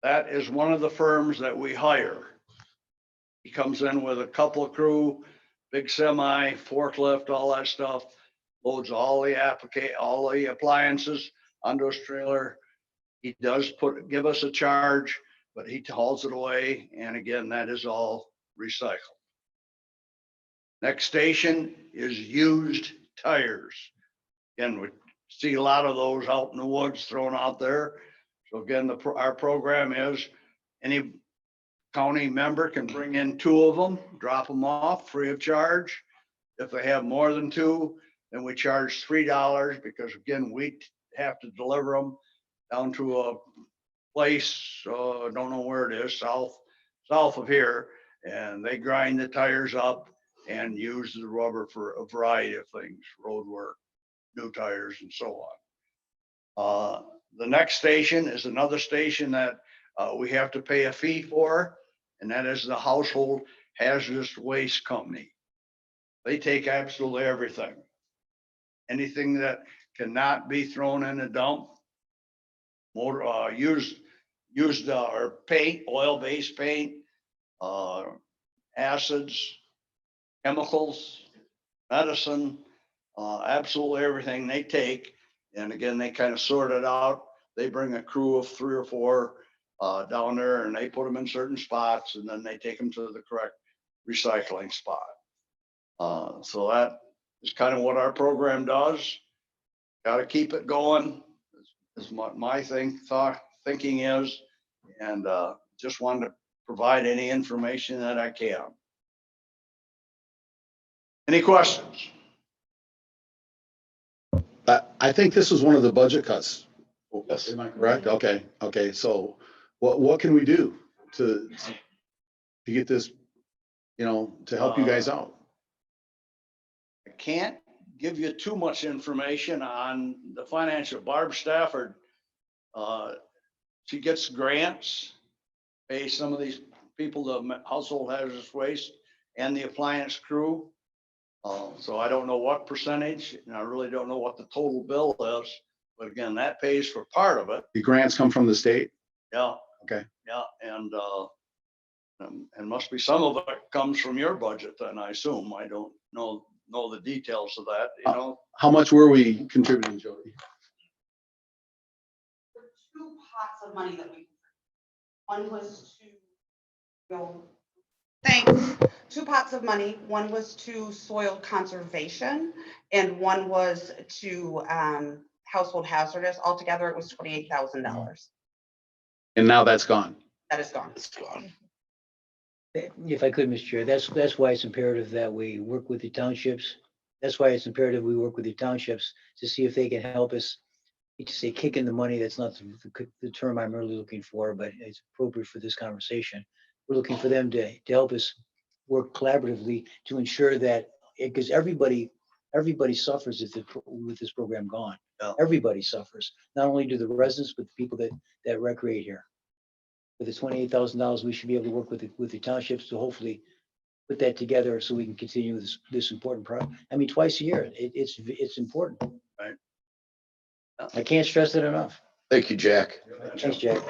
That is one of the firms that we hire. He comes in with a couple of crew, big semi, forklift, all that stuff, loads all the appliances onto his trailer. He does give us a charge, but he hauls it away. And again, that is all recycled. Next station is used tires. Again, we see a lot of those out in the woods thrown out there. So again, our program is any county member can bring in 2 of them, drop them off free of charge. If they have more than 2, then we charge $3 because again, we have to deliver them down to a place, don't know where it is, south of here. And they grind the tires up and use the rubber for a variety of things, road work, new tires and so on. The next station is another station that we have to pay a fee for, and that is the Household Hazardous Waste Company. They take absolutely everything. Anything that cannot be thrown in a dump, used or paint, oil-based paint, acids, chemicals, medicine, absolutely everything they take. And again, they kind of sort it out. They bring a crew of 3 or 4 down there and they put them in certain spots and then they take them to the correct recycling spot. So that is kind of what our program does. Got to keep it going is what my thinking is. And just wanted to provide any information that I can. Any questions? I think this was one of the budget cuts. Yes. Am I correct? Okay. So what can we do to get this, to help you guys out? I can't give you too much information on the financial. Barb Stafford, she gets grants, pay some of these people, the household hazardous waste and the appliance crew. So I don't know what percentage, and I really don't know what the total bill is, but again, that pays for part of it. The grants come from the state? Yeah. Okay. Yeah, and must be some of it comes from your budget then, I assume. I don't know the details of that, you know. How much were we contributing, Jody? 2 pots of money that we, one was to, thanks, 2 pots of money. One was to soil conservation and one was to household hazardous. Altogether, it was $28,000. And now that's gone. That is gone. It's gone. If I could, Mr. Chair, that's why it's imperative that we work with the townships. That's why it's imperative we work with the townships to see if they can help us. To say kick in the money, that's not the term I'm really looking for, but it's appropriate for this conversation. We're looking for them to help us work collaboratively to ensure that, because everybody suffers with this program gone. Yeah. Everybody suffers. Not only do the residents, but the people that recreate here. With the $28,000, we should be able to work with the townships to hopefully put that together so we can continue this important project. I mean, twice a year, it's important. Right. I can't stress it enough. Thank you, Jack. Thanks, Jack.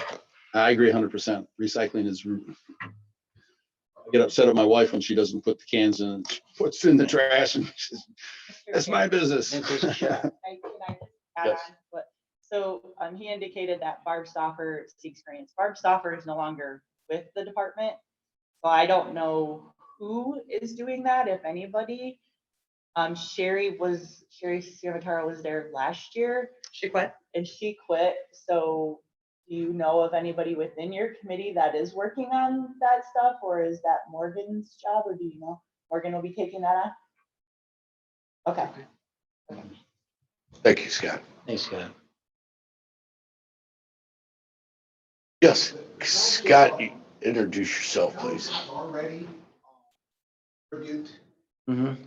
I agree 100%. Recycling is, I get upset at my wife when she doesn't put the cans in, puts in the trash and she says, that's my business. And takes a shot. Can I just add Yes. on? So he indicated that Barb Stoffer seeks grants. Barb Stoffer is no longer with the department. So I don't know who is doing that, if anybody. Sherry Ciavatara was there last year She quit. and she quit. So do you know of anybody within your committee that is working on that stuff, or is that Morgan's job, or do you know Morgan will be taking that on? Okay. Thank you, Scott. Thanks, Scott. Yes, Scott, you introduce yourself, please. Already tribute.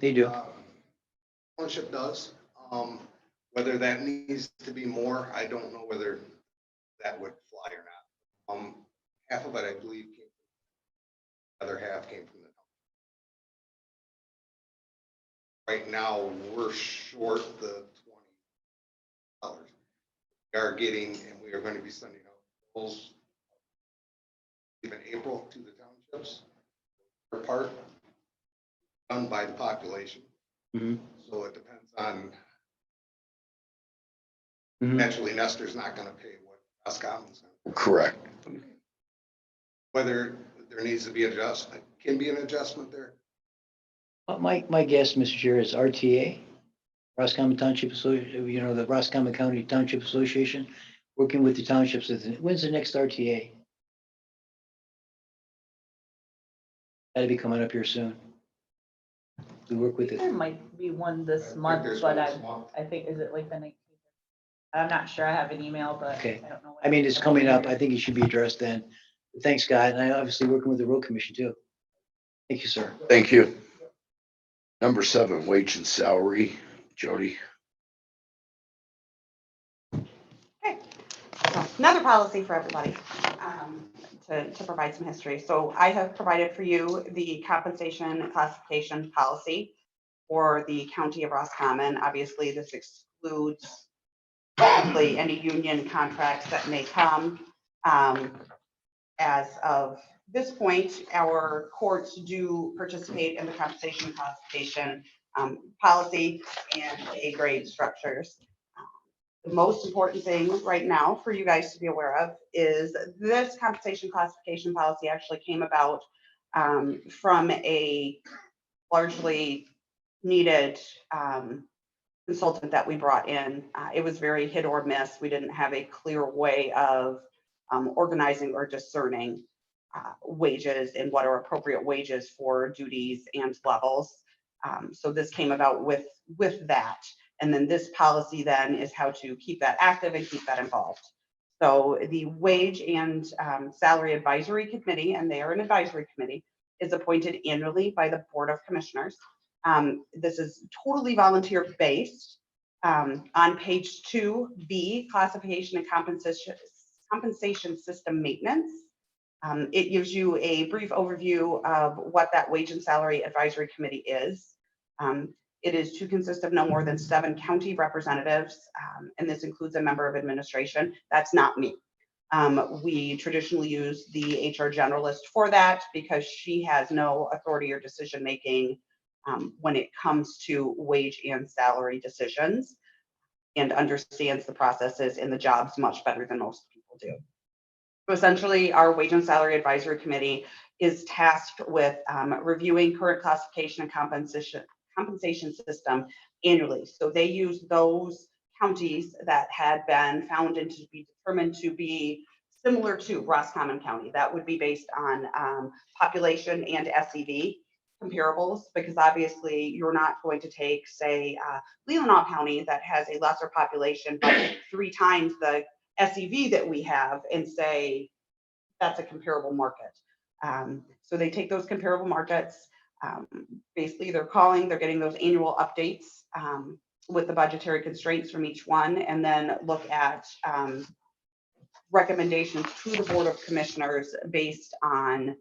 They do. Township does. Whether that needs to be more, I don't know whether that would fly or not. Half of it, I believe, came, the other half came from the. Right now, we're short the $20. We are getting, and we are going to be sending out bills even April to the townships. Their part done by the population. Mhm. So it depends on, Mhm. naturally, Nestor's not gonna pay what Roscommon's gonna. Correct. Whether there needs to be adjustment, can be an adjustment there. My guess, Mr. Chair, is RTA, Roscommon Township Association, the Roscommon County Township Association, working with the townships. When's the next RTA? That'll be coming up here soon. We work with There it. might be one this think month, there's but one this month. I think, is it like the 19th? I'm not sure. I have an email, but Okay. I don't know. I mean, it's coming up. I think it should be addressed then. Thanks, Scott. And I obviously working with the road commission too. Thank you, sir. Thank you. Number 7, wage and salary. Jody. So, another policy for everybody, to provide some history. So I have provided for you the compensation classification policy for the county of Roscommon. Obviously, this excludes technically any union contracts that may come. As of this point, our courts do participate in the compensation classification policy and A grade structures. The most important thing right now for you guys to be aware of is this compensation classification policy actually came about from a largely needed consultant that we brought in. It was very hit or miss. We didn't have a clear way of organizing or discerning wages and what are appropriate wages for duties and levels. So this came about with that. And then this policy then is how to keep that active and keep that involved. So the Wage and Salary Advisory Committee, and they are an advisory committee, is appointed annually by the Board of Commissioners. This is totally volunteer based. On page 2B, classification and compensation system maintenance. It gives you a brief overview of what that Wage and Salary Advisory Committee is. It is to consist of no more than 7 county representatives, and this includes a member of administration. That's not me. We traditionally use the HR generalist for that because she has no authority or decision making when it comes to wage and salary decisions, and understands the processes and the jobs much better than most people do. So essentially, our Wage and Salary Advisory Committee is tasked with reviewing current classification and compensation system annually. So they use those counties that had been found and to be determined to be similar to Roscommon County. That would be based on population and SEV comparables, because obviously you're not going to take, say, Leelanau County that has a lesser population, but 3 times the SEV that we have, and say that's a comparable market. So they take those comparable markets. Basically, they're getting those annual updates with the budgetary constraints from each one, and then look at recommendations to the Board of Commissioners based on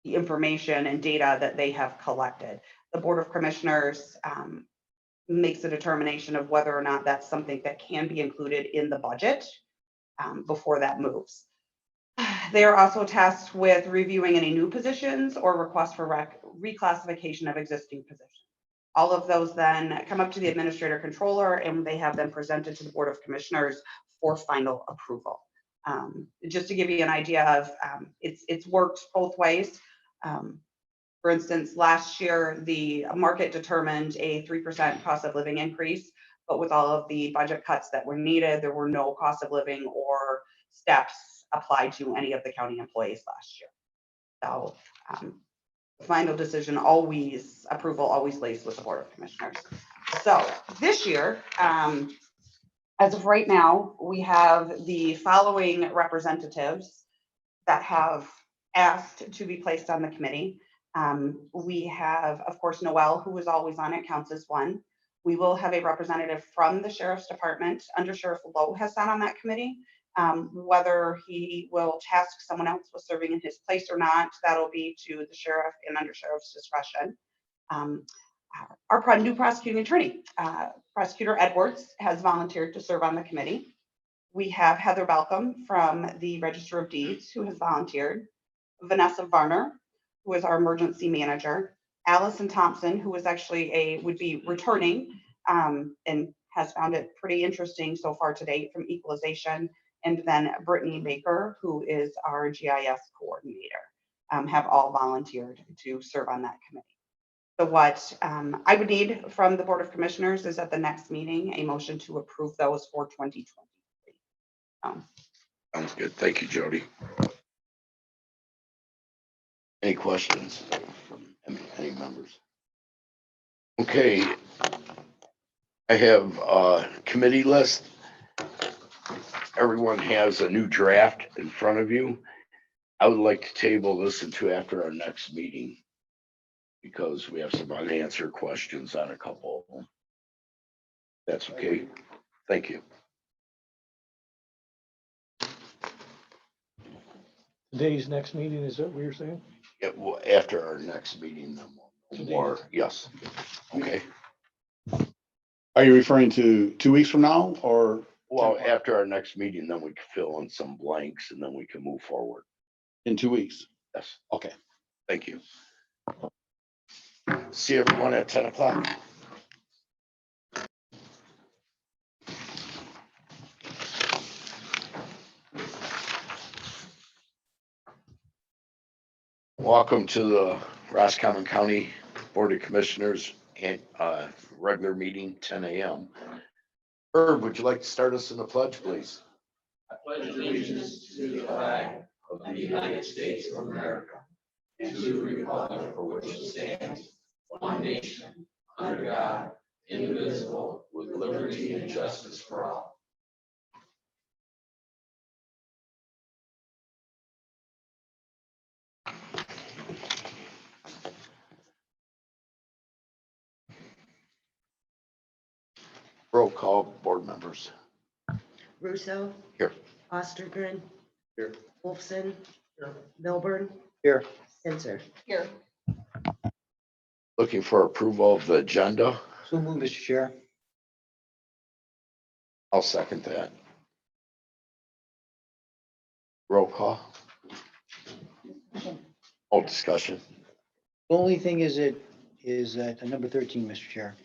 the information and data that they have collected. The Board of Commissioners makes a determination of whether or not that's something that can be included in the budget before that moves. They are also tasked with reviewing any new positions or requests for reclassification of existing positions. All of those then come up to the administrator controller, and they have them presented to the Board of Commissioners for final approval. Just to give you an idea of, it's worked both ways. For instance, last year, the market determined a 3% cost of living increase, but with all of the budget cuts that were needed, there were no cost of living or steps applied to any of the county employees last year. So the final decision approval always lays with the Board of Commissioners. So this year, as of right now, we have the following representatives that have asked to be placed on the committee. We have, of course, Noel, who is always on it, counts as one. We will have a representative from the Sheriff's Department. Under Sheriff Lowe has sat on that committee. Whether he will task someone else with serving in his place or not, that'll be to the sheriff and under sheriff's discretion. Our new prosecuting attorney, Prosecutor Edwards, has volunteered to serve on the committee. We have Heather Balcom from the Register of Deeds, who has volunteered. Vanessa Varner, who is our emergency manager. Allison Thompson, who is actually would be returning and has found it pretty interesting so far to date from equalization. And then Brittany Baker, who is our GIS coordinator, have all volunteered to serve on that committee. So what I would need from the Board of Commissioners is at the next meeting, a motion to approve those for 2023. Sounds good. Thank you, Jody. Any questions from any members? Okay. I have a committee list. Everyone has a new draft in front of you. I would like to table this until after our next meeting because we have some unanswered questions on a couple of them. That's okay. Thank you. Today's next meeting, is that what you're saying? Yeah, well, after our next meeting, then we'll more. Yes. Okay. Are you referring to 2 weeks from now or Well, after our next meeting, then we can fill in some blanks and then we can move forward. in 2 weeks? Yes. Okay. Thank you. See everyone at 10 o'clock. Welcome to the Roscommon County Board of Commissioners and regular meeting, 10 a.m. Herb, would you like to start us in the pledge, please? I pledge allegiance to the flag of the United States of America and to the republic for which it stands, one nation, under God, indivisible, with liberty and justice for all. Roll call, board members. Russo. Here. Ostergren. Here. Wolfson. Milburn. Here. Censor. Here. Looking for approval of the agenda. So move, Mr. Chair. I'll second that. Roll call. Oh, discussion. The only thing is at number 13, Mr. Chair.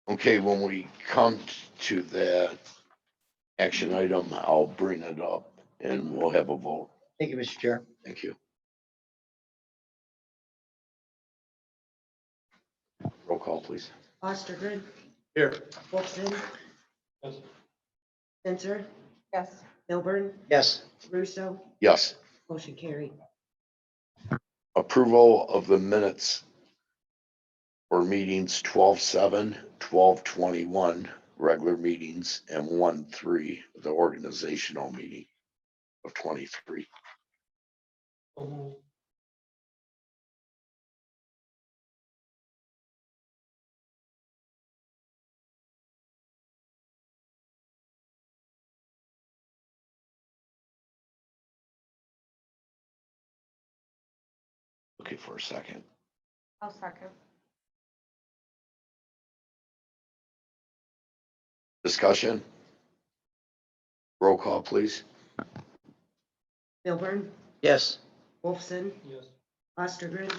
Okay, when we come to that action item, I'll bring it up and we'll have a vote. Thank you, Mr. Chair. Thank you. Roll call, please. Ostergren. Here. Wolfson. Yes. Censor. Yes. Milburn. Yes. Russo. Yes. Motion carried. Approval of the minutes for meetings 12/7, 12/21, regular meetings, and 1/3, the organizational meeting of 23. Looking for a second. I'll second. Discussion? Roll call, please. Milburn. Yes. Wolfson. Yes. Ostergren.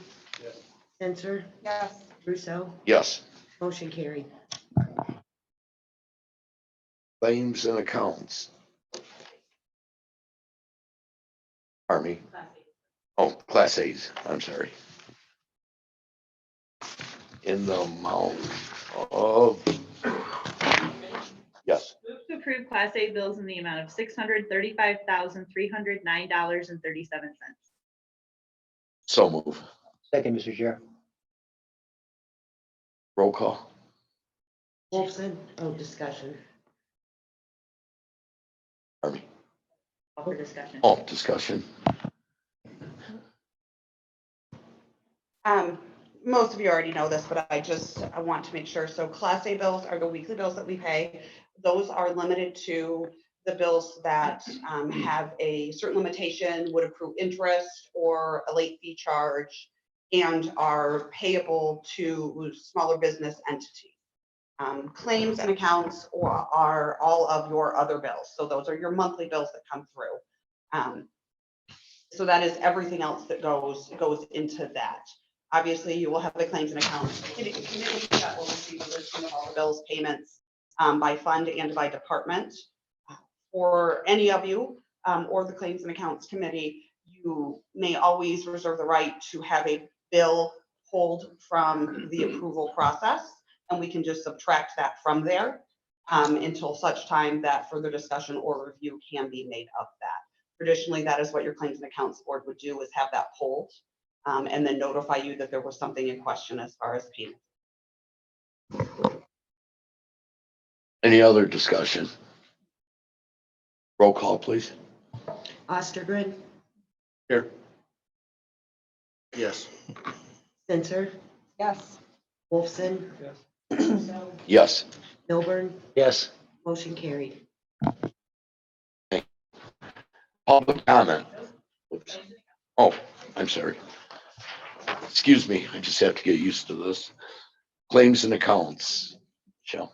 Yes. Censor. Yes. Russo. Yes. Motion carried. Claims and accounts. Army. Oh, Class A's, I'm sorry. In the amount of, yes, Move to approve Class A bills in the amount of $635,309.37. so move. Second, Mr. Chair. Roll call. Wolfson, oh, discussion. Army. Call for discussion. Oh, discussion. Most of you already know this, but I want to make sure. So Class A bills are the weekly bills that we pay. Those are limited to the bills that have a certain limitation, would accrue interest or a late fee charge, and are payable to smaller business entities. Claims and accounts are all of your other bills. So those are your monthly bills that come through. So that is everything else that goes into that. Obviously, you will have the claims and accounts committee that will receive a listing of all the bills, payments by fund and by department. For any of you or the claims and accounts committee, you may always reserve the right to have a bill pulled from the approval process, and we can just subtract that from there until such time that further discussion or review can be made of that. Traditionally, that is what your claims and accounts board would do, is have that pulled and then notify you that there was something in question as far as payment. Any other discussion? Roll call, please. Ostergren, Here. Yes. Censor, Yes. Wolfson, Yes. Milburn, Yes. motion carried. Public comment. Oops. Oh, I'm sorry. Excuse me, I just have to get used to this. Claims and accounts. Michelle.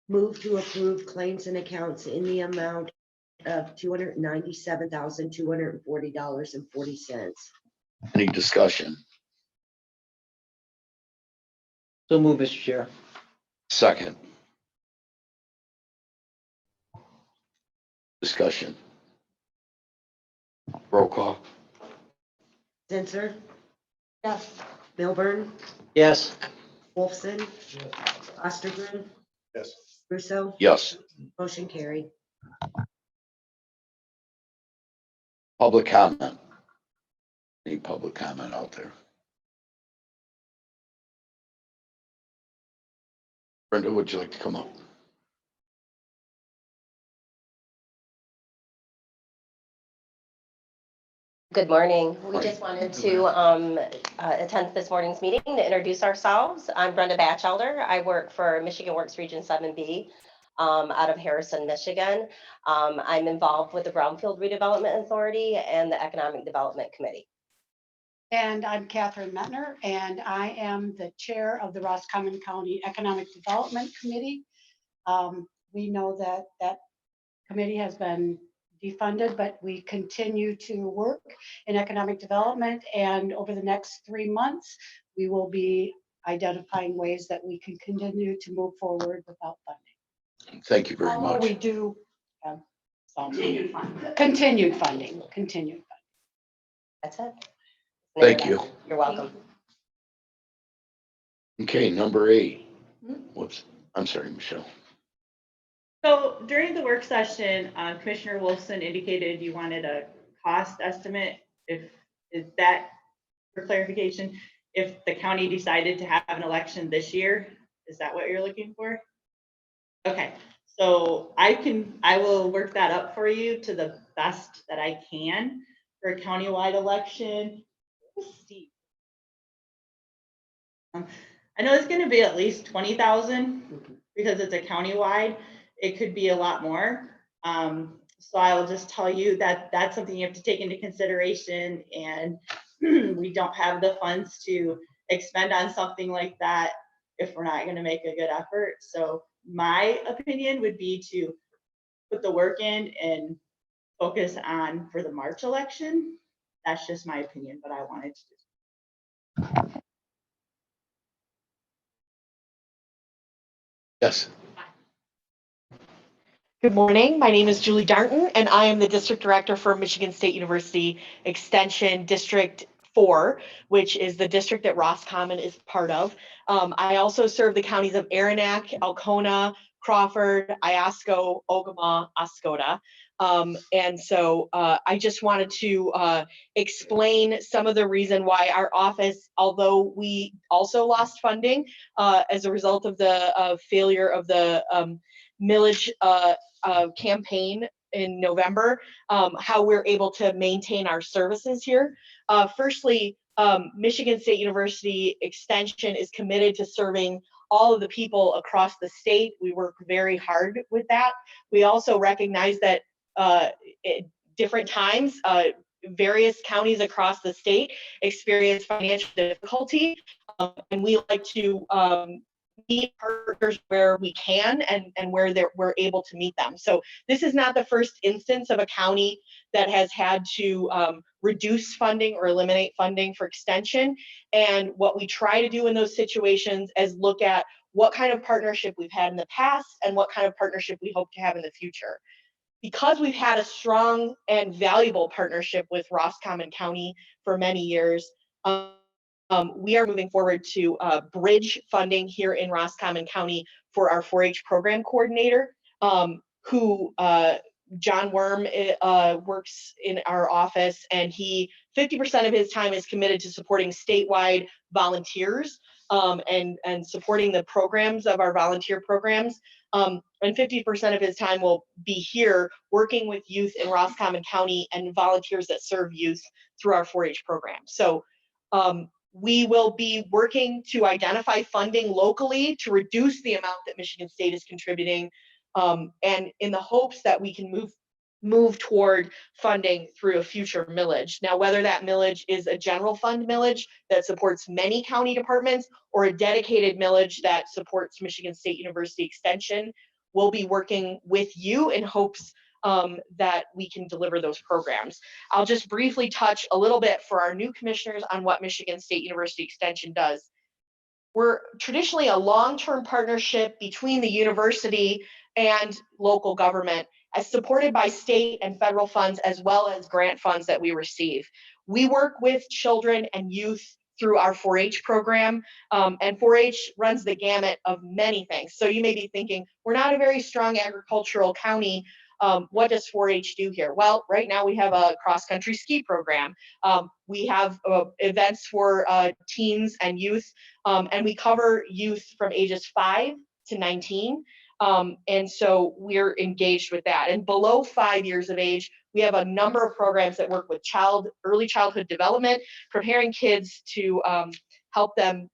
Move to approve claims and accounts in the amount of $297,240.40. Any discussion? So move, Mr. Chair. Second. Discussion. Roll call. Censor, Yes. Milburn, Yes. Wolfson, Ostergren, Yes. Russo, Yes. motion carried. Public comment. Any public comment out there? Brenda, would you like to come up? Good morning. We Morning. just wanted to attend this morning's meeting to introduce ourselves. I'm Brenda Batchelder. I work for Michigan Works Region 7B out of Harrison, Michigan. I'm involved with the Brownfield Redevelopment Authority and the Economic Development Committee. And I'm Catherine Metner, and I am the chair of the Roscommon County Economic Development Committee. We know that that committee has been defunded, but we continue to work in economic development. And over the next 3 months, we will be identifying ways that we can continue to move forward without funding. Thank you very Although we much. do have some Continued funding. continued funding. That's it. Thank you. You're welcome. Okay, number 8. Whoops, I'm sorry, Michelle. So during the work session, Commissioner Wolfson indicated you wanted a cost estimate. Is that, for clarification, if the county decided to have an election this year, is that what you're looking for? Okay, so I will work that up for you to the best that I can for a countywide election. Steep. I know it's going to be at least 20,000 because it's a countywide. It could be a lot more. So I'll just tell you that that's something you have to take into consideration, and we don't have the funds to expend on something like that if we're not going to make a good effort. So my opinion would be to put the work in and focus on for the March election. That's just my opinion, but I wanted to do. Yes. Good morning. My name is Julie Darnton, and I am the District Director for Michigan State University Extension District 4, which is the district that Roscommon is part of. I also serve the counties of Aranac, Alcona, Crawford, Iosco, Ogama, Oscoda. And so I just wanted to explain some of the reason why our office, although we also lost funding as a result of the failure of the millage campaign in November, how we're able to maintain our services here. Firstly, Michigan State University Extension is committed to serving all of the people across the state. We work very hard with that. We also recognize that at different times, various counties across the state experience financial difficulty, and we like to meet partners where we can and where we're able to meet them. So this is not the first instance of a county that has had to reduce funding or eliminate funding for extension. And what we try to do in those situations is look at what kind of partnership we've had in the past and what kind of partnership we hope to have in the future. Because we've had a strong and valuable partnership with Roscommon County for many years, we are moving forward to bridge funding here in Roscommon County for our 4-H program coordinator, who John Worm works in our office, and 50% of his time is committed to supporting statewide volunteers and supporting the programs of our volunteer programs. And 50% of his time will be here working with youth in Roscommon County and volunteers that serve youth through our 4-H program. So we will be working to identify funding locally to reduce the amount that Michigan State is contributing, and in the hopes that we can move toward funding through a future millage. Now, whether that millage is a general fund millage that supports many county departments or a dedicated millage that supports Michigan State University Extension, we'll be working with you in hopes that we can deliver those programs. I'll just briefly touch a little bit for our new commissioners on what Michigan State University Extension does. We're traditionally a long-term partnership between the university and local government, as supported by state and federal funds as well as grant funds that we receive. We work with children and youth through our 4-H program, and 4-H runs the gamut of many things. So you may be thinking, we're not a very strong agricultural county. What does 4-H do here? Well, right now we have a cross-country ski program. We have events for teens and youth, and we cover youth from ages 5 to 19. And so we're engaged with that. And below 5 years of age, we have a number of programs that work with early childhood development, preparing kids to help them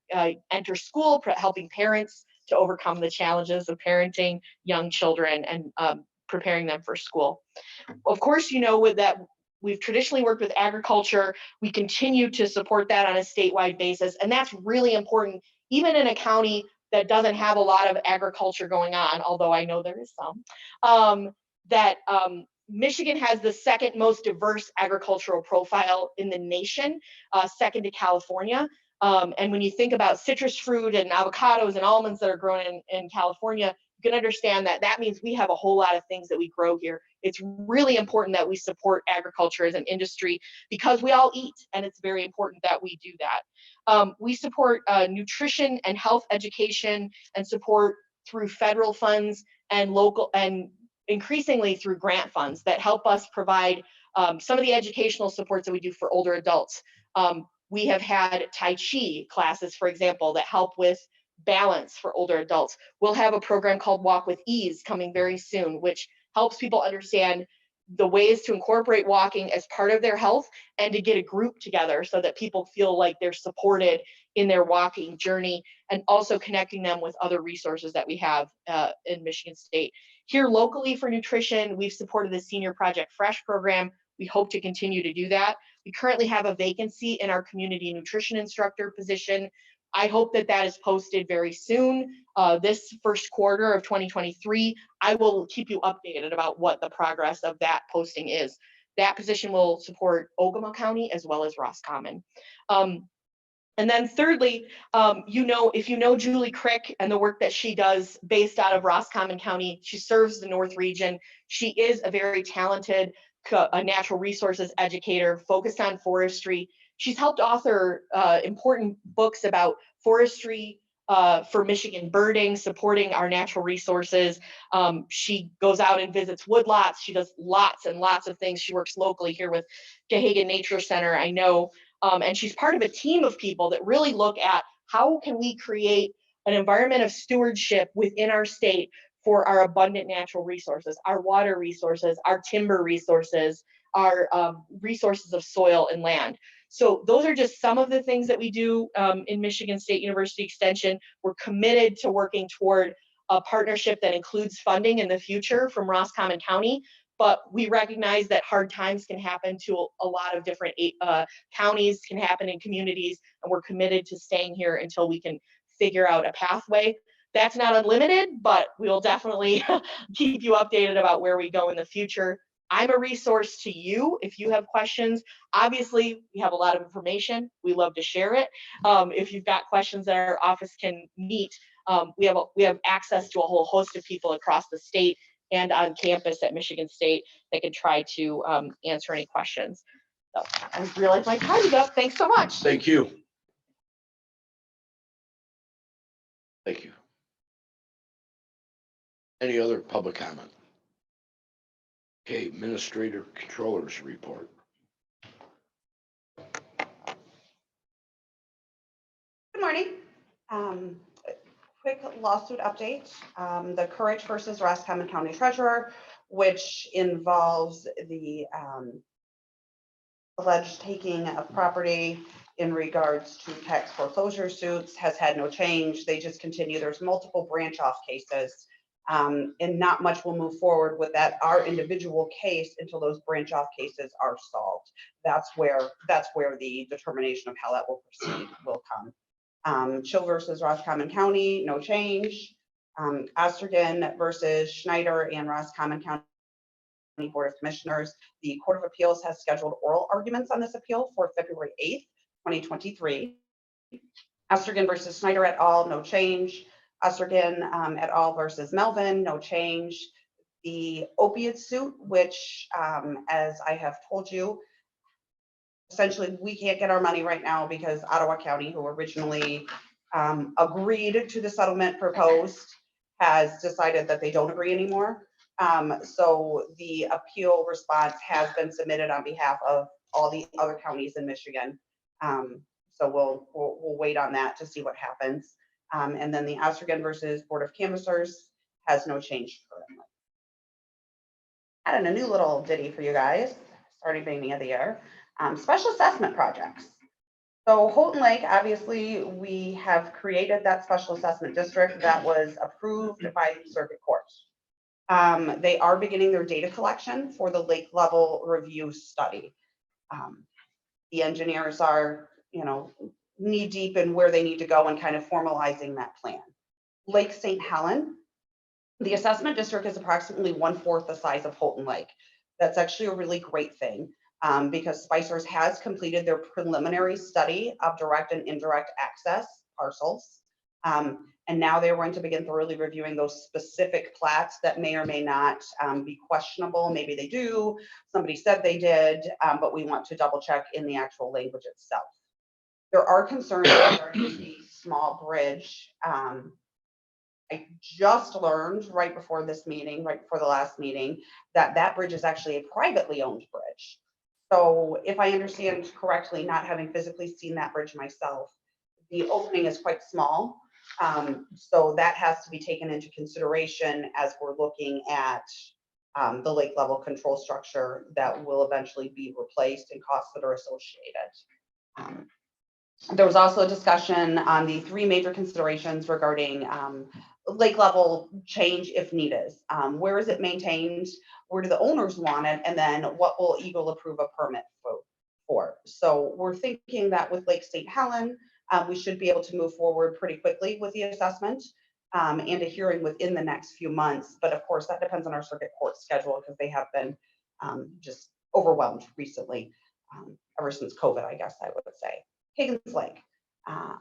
enter school, helping parents to overcome the challenges of parenting young children and preparing them for school. Of course, you know that we've traditionally worked with agriculture. We continue to support that on a statewide basis, and that's really important, even in a county that doesn't have a lot of agriculture going on, although I know there is some, Michigan has the second most diverse agricultural profile in the nation, second to California. And when you think about citrus fruit and avocados and almonds that are grown in California, you can understand that that means we have a whole lot of things that we grow here. It's really important that we support agriculture as an industry because we all eat, and it's very important that we do that. We support nutrition and health education and support through federal funds and local and increasingly through grant funds that help us provide some of the educational supports that we do for older adults. We have had Tai Chi classes, for example, that help with balance for older adults. We'll have a program called Walk with Ease coming very soon, which helps people understand the ways to incorporate walking as part of their health and to get a group together so that people feel like they're supported in their walking journey, and also connecting them with other resources that we have in Michigan State. Here locally for nutrition, we've supported the Senior Project Fresh program. We hope to continue to do that. We currently have a vacancy in our community nutrition instructor position. I hope that that is posted very soon. This first quarter of 2023, I will keep you updated about what the progress of that posting is. That position will support Ogama County as well as Roscommon. And then thirdly, if you know Julie Crick and the work that she does based out of Roscommon County, she serves the North region. She is a very talented a natural resources educator focused on forestry. She's helped author important books about forestry for Michigan birding, supporting our natural resources. She goes out and visits woodlots. She does lots and lots of things. She works locally here with Gahagan Nature Center, I know. And she's part of a team of people that really look at how can we create an environment of stewardship within our state for our abundant natural resources, our water resources, our timber resources, our resources of soil and land. So those are just some of the things that we do in Michigan State University Extension. We're committed to working toward a partnership that includes funding in the future from Roscommon County, but we recognize that hard times can happen to a lot of different counties, can happen in communities, and we're committed to staying here until we can figure out a pathway. That's not unlimited, but we'll definitely keep you updated about where we go in the future. I'm a resource to you if you have questions. Obviously, we have a lot of information. We love to share it. If you've got questions that our office can meet, we have access to a whole host of people across the state and on campus at Michigan State that can try to answer any questions. So I realize my time is up. Thanks so much. Thank you. Thank you. Any other public comment? Okay, Administrator Controller's report. Good morning. Quick lawsuit update. The Courage versus Roscommon County Treasurer, which involves the alleged taking of property in regards to tax foreclosure suits, has had no change. They just continue. There's multiple branch off cases. And not much will move forward with that, our individual case, until those branch off cases are solved. That's where the determination of how that will proceed will come. Chill versus Roscommon County, no change. Ostergen versus Schneider and Roscommon County Board of Commissioners. The Court of Appeals has scheduled oral arguments on this appeal for February 8th, 2023. Ostergen versus Schneider et al., no change. Ostergen et al. Versus Melvin, no change. The opiate suit, which, as I have told you, essentially we can't get our money right now because Ottawa County, who originally agreed to the settlement proposed, has decided that they don't agree anymore. So the appeal response has been submitted on behalf of all the other counties in Michigan. So we'll wait on that to see what happens. And then the Ostergen versus Board of Canvassers has no change currently. Adding a new little ditty for you guys, starting beginning of the year. Special assessment projects. So Houghton Lake, obviously, we have created that special assessment district that was approved by Circuit Court. They are beginning their data collection for the lake level review study. The engineers are, knee deep in where they need to go and kind of formalizing that plan. Lake St. Helen, the assessment district is approximately 1/4 the size of Houghton Lake. That's actually a really great thing because Spicer's has completed their preliminary study of direct and indirect access parcels. And now they're going to begin thoroughly reviewing those specific plats that may or may not be questionable. Maybe they do, somebody said they did, but we want to double check in the actual language itself. There are concerns regarding the small bridge. I just learned right before this meeting, right before the last meeting, that bridge is actually a privately owned bridge. So if I understand correctly, not having physically seen that bridge myself, the opening is quite small. So that has to be taken into consideration as we're looking at the lake level control structure that will eventually be replaced and costs that are associated. There was also a discussion on the 3 major considerations regarding lake level change if needed. Where is it maintained? Where do the owners want it? And then what will Eagle approve a permit for? So we're thinking that with Lake St. Helen, we should be able to move forward pretty quickly with the assessment and a hearing within the next few months. But of course, that depends on our circuit court schedule because they have been just overwhelmed recently, ever since COVID, I guess I would say. Higgins Lake.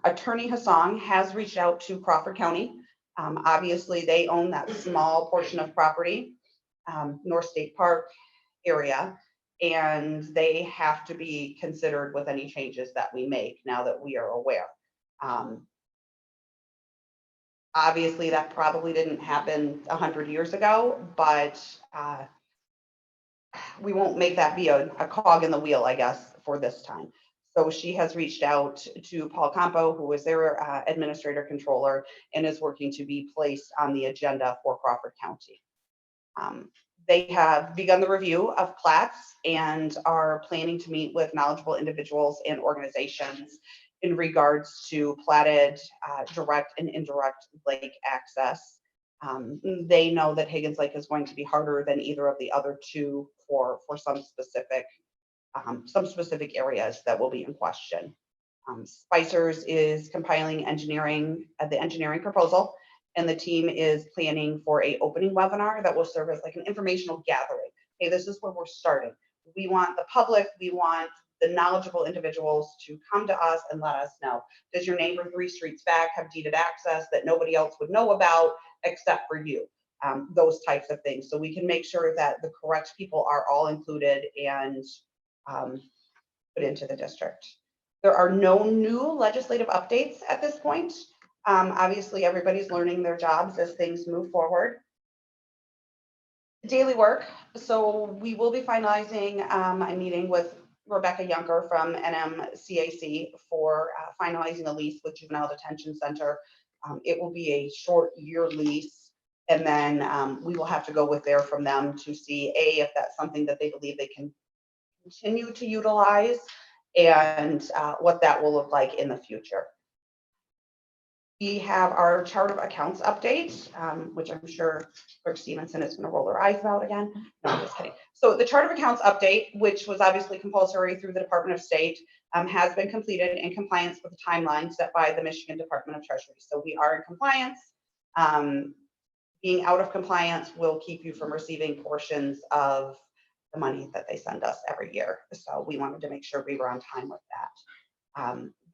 Attorney Hassan has reached out to Crawford County. Obviously, they own that small portion of property, North State Park area, and they have to be considered with any changes that we make now that we are aware. Obviously, that probably didn't happen 100 years ago, but we won't make that be a cog in the wheel, I guess, for this time. So she has reached out to Paul Campo, who is their administrator controller, and is working to be placed on the agenda for Crawford County. They have begun the review of plats and are planning to meet with knowledgeable individuals and organizations in regards to platted direct and indirect lake access. They know that Higgins Lake is going to be harder than either of the other two for some specific areas that will be in question. Spicers is compiling the engineering proposal, and the team is planning for a opening webinar that will serve as like an informational gathering. Hey, this is where we're starting. We want the public, we want the knowledgeable individuals to come to us and let us know, does your neighbor 3 streets back have deeded access that nobody else would know about except for you? Those types of things. So we can make sure that the correct people are all included and put into the district. There are no new legislative updates at this point. Obviously, everybody's learning their jobs as things move forward. Daily work. So we will be finalizing a meeting with Rebecca Yunker from NMCAC for finalizing a lease with Juvenile Detention Center. It will be a short year lease, and then we will have to go with there from them to see if that's something that they believe they can continue to utilize, and what that will look like in the future. We have our chart of accounts update, which I'm sure Clerk Stevenson is going to roll her eyes about again. No, I'm just kidding. So the chart of accounts update, which was obviously compulsory through the Department of State, has been completed in compliance with the timeline set by the Michigan Department of Treasury. So we are in compliance. Being out of compliance will keep you from receiving portions of the money that they send us every year. So we wanted to make sure we were on time with that.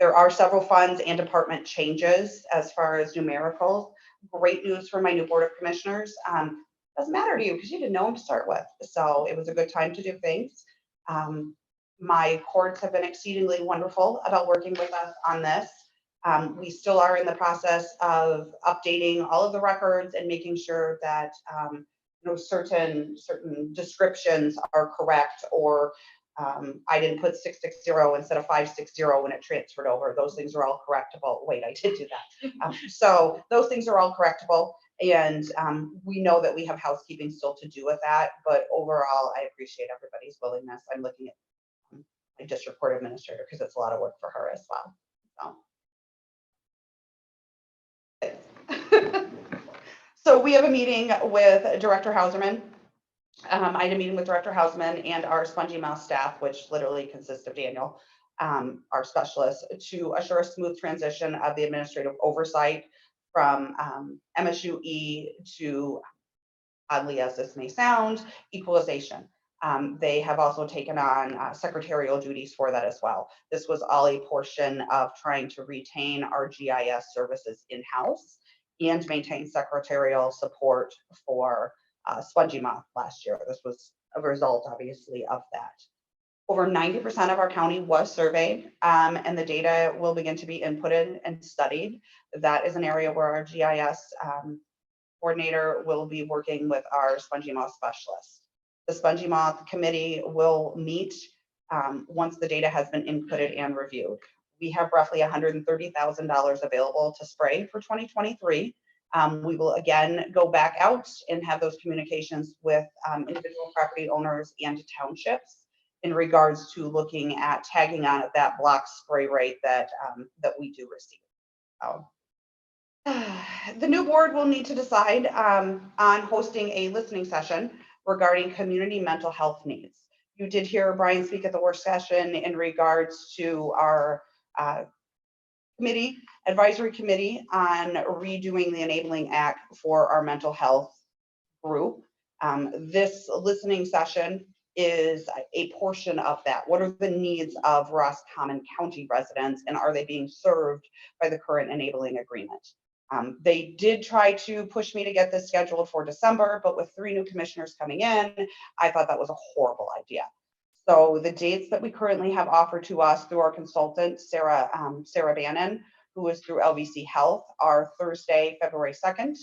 There are several funds and department changes as far as numericals. Great news for my new Board of Commissioners. Doesn't matter to you because you didn't know them to start with. So it was a good time to do things. My courts have been exceedingly wonderful about working with us on this. We still are in the process of updating all of the records and making sure that certain descriptions are correct, or I didn't put 660 instead of 560 when it transferred over. Those things are all correctable. Wait, I did do that. So those things are all correctable, and we know that we have housekeeping still to do with that, but overall, I appreciate everybody's willingness. I'm looking at my district court administrator because it's a lot of work for her as well. So we have a meeting with Director Hauserman. I had a meeting with Director Hauserman and our Spongy Mouth staff, which literally consists of Daniel, our specialist, to assure a smooth transition of the administrative oversight from MSUE to, oddly as this may sound, equalization. They have also taken on secretarial duties for that as well. This was all a portion of trying to retain our GIS services in-house and maintain secretarial support for Spongy Mouth last year. This was a result, obviously, of that. Over 90% of our county was surveyed, and the data will begin to be inputted and studied. That is an area where our GIS coordinator will be working with our Spongy Mouth specialist. The Spongy Mouth committee will meet once the data has been inputted and reviewed. We have roughly $130,000 available to spray for 2023. We will again go back out and have those communications with individual property owners and townships in regards to looking at tagging on at that block spray rate that we do receive. The new board will need to decide on hosting a listening session regarding community mental health needs. You did hear Brian speak at the work session in regards to our advisory committee on redoing the Enabling Act for our mental health group. This listening session is a portion of that. What are the needs of Roscommon County residents, and are they being served by the current enabling agreement? They did try to push me to get this scheduled for December, but with 3 new commissioners coming in, I thought that was a horrible idea. So the dates that we currently have offered to us through our consultant, Sarah Bannon, who is through LVC Health, are Thursday, February 2nd,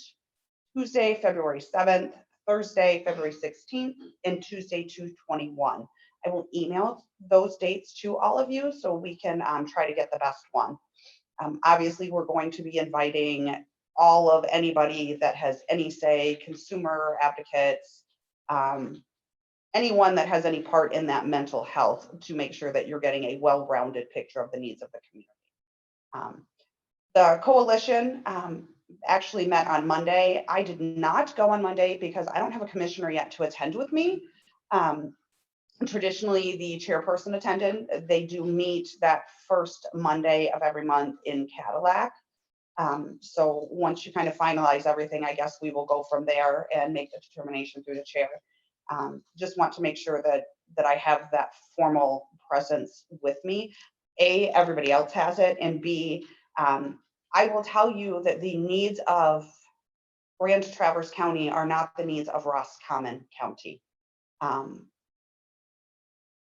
Tuesday, February 7th, Thursday, February 16th, and Tuesday, 2/21. I will email those dates to all of you so we can try to get the best one. Obviously, we're going to be inviting all of anybody that has any say, consumer advocates, anyone that has any part in that mental health, to make sure that you're getting a well-rounded picture of the needs of the community. The coalition actually met on Monday. I did not go on Monday because I don't have a commissioner yet to attend with me. Traditionally, the chairperson attended. They do meet that first Monday of every month in Cadillac. So once you kind of finalize everything, I guess we will go from there and make the determination through the chair. Just want to make sure that I have that formal presence with me. A, everybody else has it, and B, I will tell you that the needs of Grand Traverse County are not the needs of Roscommon County.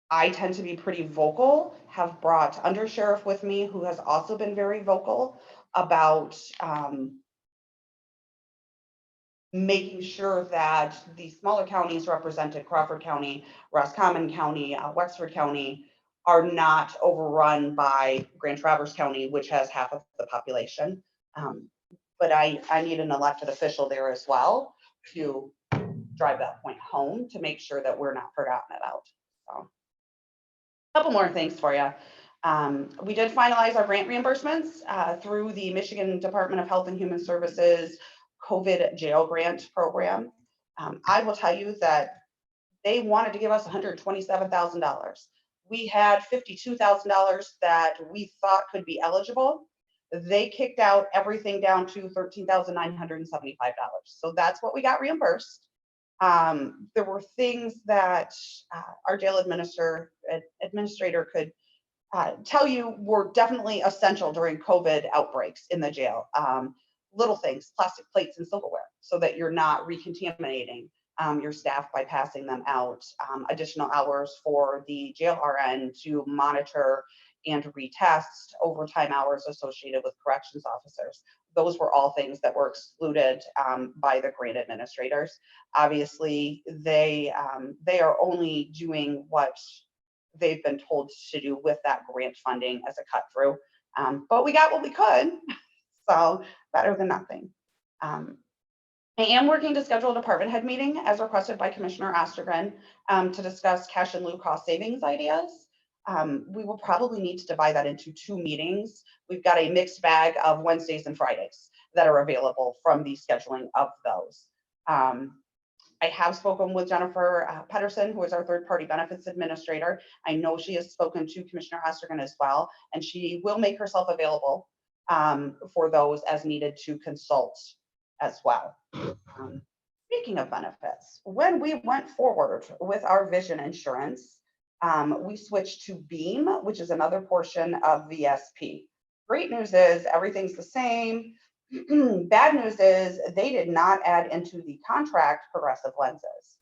I tend to be pretty vocal, have brought Undersheriff with me, who has also been very vocal about making sure that the smaller counties represented, Crawford County, Roscommon County, Wexford County, are not overrun by Grand Traverse County, which has half of the population. But I need an elected official there as well to drive that point home, to make sure that we're not forgotten about. So, couple more things for you. We did finalize our grant reimbursements through the Michigan Department of Health and Human Services COVID jail grant program. I will tell you that they wanted to give us $127,000. We had $52,000 that we thought could be eligible. They kicked out everything down to $13,975. So that's what we got reimbursed. There were things that our jail administrator could tell you were definitely essential during COVID outbreaks in the jail. Little things, plastic plates and silverware, so that you're not recontaminating your staff by passing them out. Additional hours for the jail RN to monitor and retest overtime hours associated with corrections officers. Those were all things that were excluded by the grant administrators. Obviously, they are only doing what they've been told to do with that grant funding as a cut through. But we got what we could, so better than nothing. I am working to schedule a department head meeting as requested by Commissioner Ostergren to discuss cash in lieu cost savings ideas. We will probably need to divide that into 2 meetings. We've got a mixed bag of Wednesdays and Fridays that are available from the scheduling of those. I have spoken with Jennifer Pedersen, who is our third-party benefits administrator. I know she has spoken to Commissioner Ostergren as well, and she will make herself available for those as needed to consult as well. Speaking of benefits, when we went forward with our vision insurance, we switched to Beam, which is another portion of VSP. Great news is everything's the same. Bad news is they did not add into the contract progressive lenses.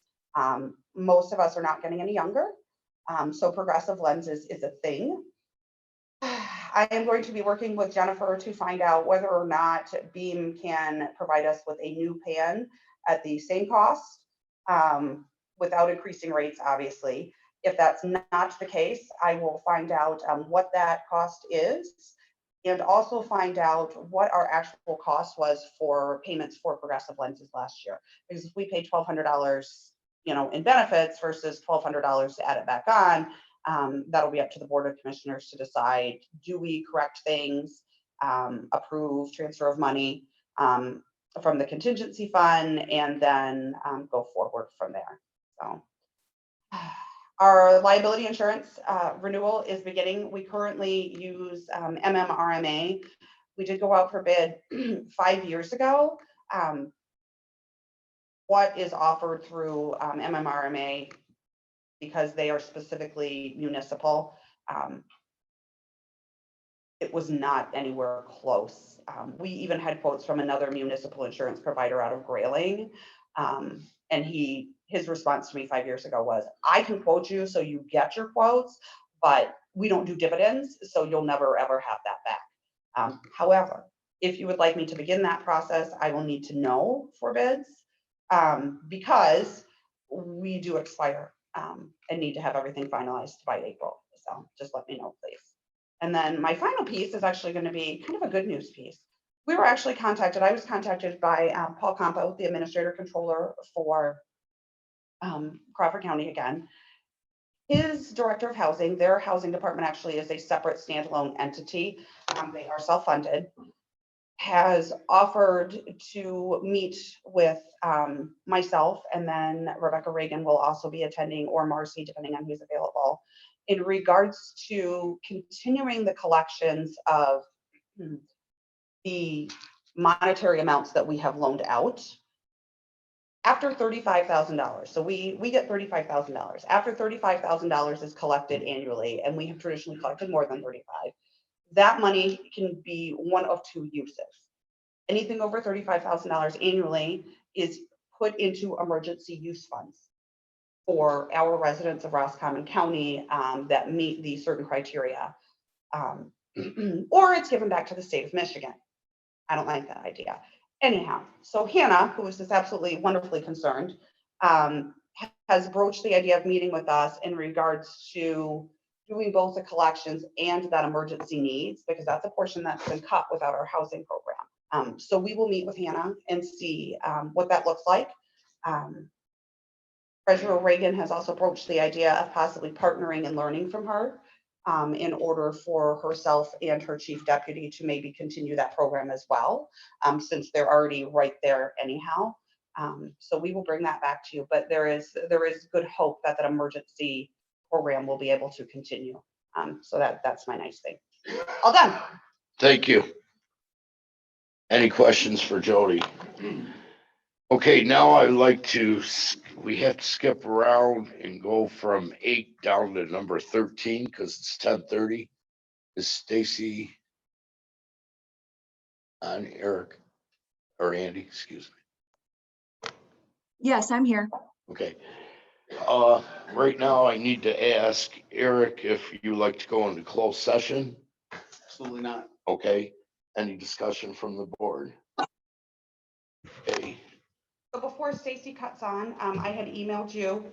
Most of us are not getting any younger, so progressive lenses is a thing. I am going to be working with Jennifer to find out whether or not Beam can provide us with a new pan at the same cost without increasing rates, obviously. If that's not the case, I will find out what that cost is, and also find out what our actual cost was for payments for progressive lenses last year. Because if we paid $1,200, in benefits versus $1,200 to add it back on, that'll be up to the Board of Commissioners to decide, do we correct things, approve transfer of money from the contingency fund, and then go forward from there. So our liability insurance renewal is beginning. We currently use MMRMA. We did go out for bid 5 years ago. What is offered through MMRMA because they are specifically municipal. It was not anywhere close. We even had quotes from another municipal insurance provider out of Grayling. And his response to me 5 years ago was, I can quote you so you get your quotes, but we don't do dividends, so you'll never ever have that back. However, if you would like me to begin that process, I will need to know for bids, because we do expire and need to have everything finalized by April. So just let me know, please. And then my final piece is actually going to be kind of a good news piece. We were actually contacted, I was contacted by Paul Compo, the administrator controller for Crawford County again. His director of housing, their housing department actually is a separate standalone entity. They are self-funded, has offered to meet with myself, and then Rebecca Reagan will also be attending, or Marcy, depending on who's available, in regards to continuing the collections of the monetary amounts that we have loaned out after $35,000. So we get $35,000. After $35,000 is collected annually, and we have traditionally collected more than 35, that money can be one of two uses. Anything over $35,000 annually is put into emergency use funds for our residents of Roscommon County that meet the certain criteria. Or it's given back to the state of Michigan. I don't like that idea. Anyhow, so Hannah, who is just absolutely wonderfully concerned, has broached the idea of meeting with us in regards to doing both the collections and that emergency needs, because that's a portion that's been cut without our housing program. So we will meet with Hannah and see what that looks like. Treasurer Reagan has also broached the idea of possibly partnering and learning from her in order for herself and her chief deputy to maybe continue that program as well, since they're already right there anyhow. So we will bring that back to you, but there is good hope that that emergency program will be able to continue. So that's my nice thing. All done. Thank you. Any questions for Jody? Okay, now I'd like to, we have to skip around and go from 8 down to number 13 because it's 10:30. Is Stacy on, Eric or Andy, excuse me? Yes, I'm here. Okay. Right now I need to ask Eric if you like to go into closed session. Absolutely not. Okay. Any discussion from the board? Okay. So before Stacy cuts on, I had emailed you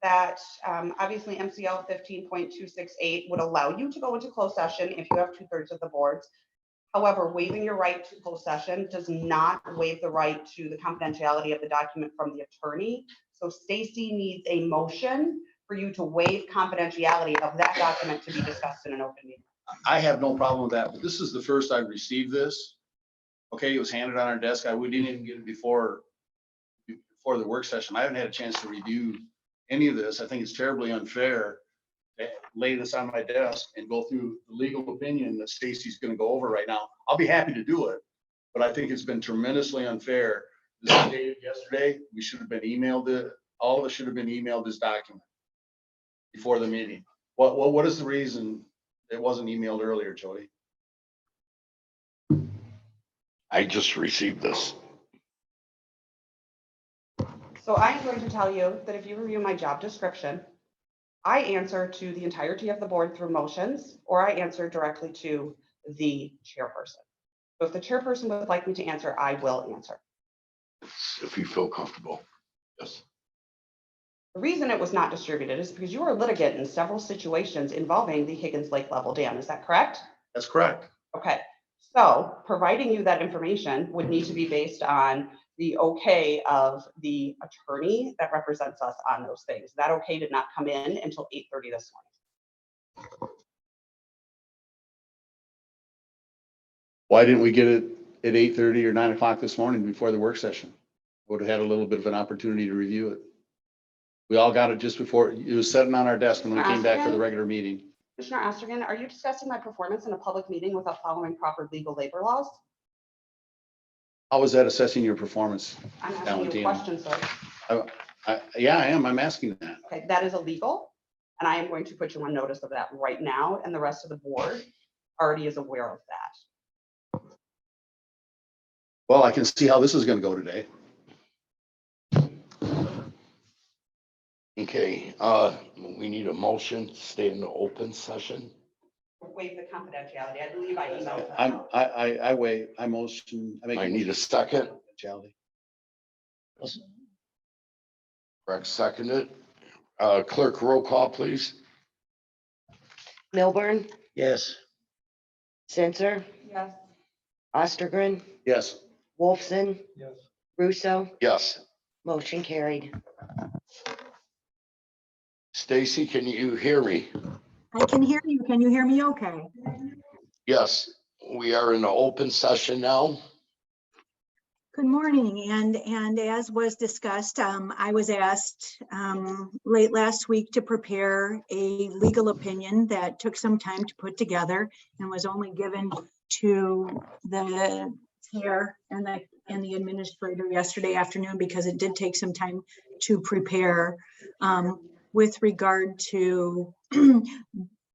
that obviously MCL 15.268 would allow you to go into closed session if you have 2/3 of the boards. However, waiving your right to closed session does not waive the right to the confidentiality of the document from the attorney. So Stacy needs a motion for you to waive confidentiality of that document to be discussed in an open meeting. I have no problem with that, but this is the first I've received this. Okay, it was handed on our desk. We didn't even get it before the work session. I haven't had a chance to review any of this. I think it's terribly unfair to lay this on my desk and go through the legal opinion that Stacy's gonna go over right now. I'll be happy to do it, but I think it's been tremendously unfair. This was dated yesterday. We should have been emailed it. All of us should have been emailed this document before the meeting. What is the reason it wasn't emailed earlier, Jody? I just received this. So I'm going to tell you that if you review my job description, I answer to the entirety of the board through motions, or I answer directly to the chairperson. So if the chairperson would like me to answer, I will answer. If you feel comfortable. Yes. The reason it was not distributed is because you were a litigant in several situations involving the Higgins Lake Level Dam. Is that correct? That's correct. Okay. So providing you that information would need to be based on the okay of the attorney that represents us on those things. That okay did not come in until 8:30 this morning. Why didn't we get it at 8:30 or 9 o'clock this morning before the work session? Would have had a little bit of an opportunity to review it. We all got it just before, it was sitting on our desk when we came back for the regular meeting. Commissioner Ostergen, are you discussing my performance in a public meeting without following proper legal labor laws? How was that assessing your performance? I'm asking you a Valentina? question, sir. Yeah, I am. I'm asking that. Okay, that is illegal. And I am going to put you on notice of that right now, and the rest of the board already is aware of that. Well, I can see how this is gonna go today. Okay, we need a motion to stay in the open session. Waive the confidentiality. I believe I emailed that I'm, out. I wait, I motion, I make. I need a second. Confidentiality. Rex seconded. Clerk, roll call, please. Milburn, Yes. Censor, Yes. Ostergren, Yes. Wolfson, Yes. Russo, Yes. motion carried. Stacy, can you hear me? I can hear you. Can you hear me okay? Yes, we are in the open session now. Good morning. And as was discussed, I was asked late last week to prepare a legal opinion that took some time to put together and was only given to the chair and the administrator yesterday afternoon because it did take some time to prepare with regard to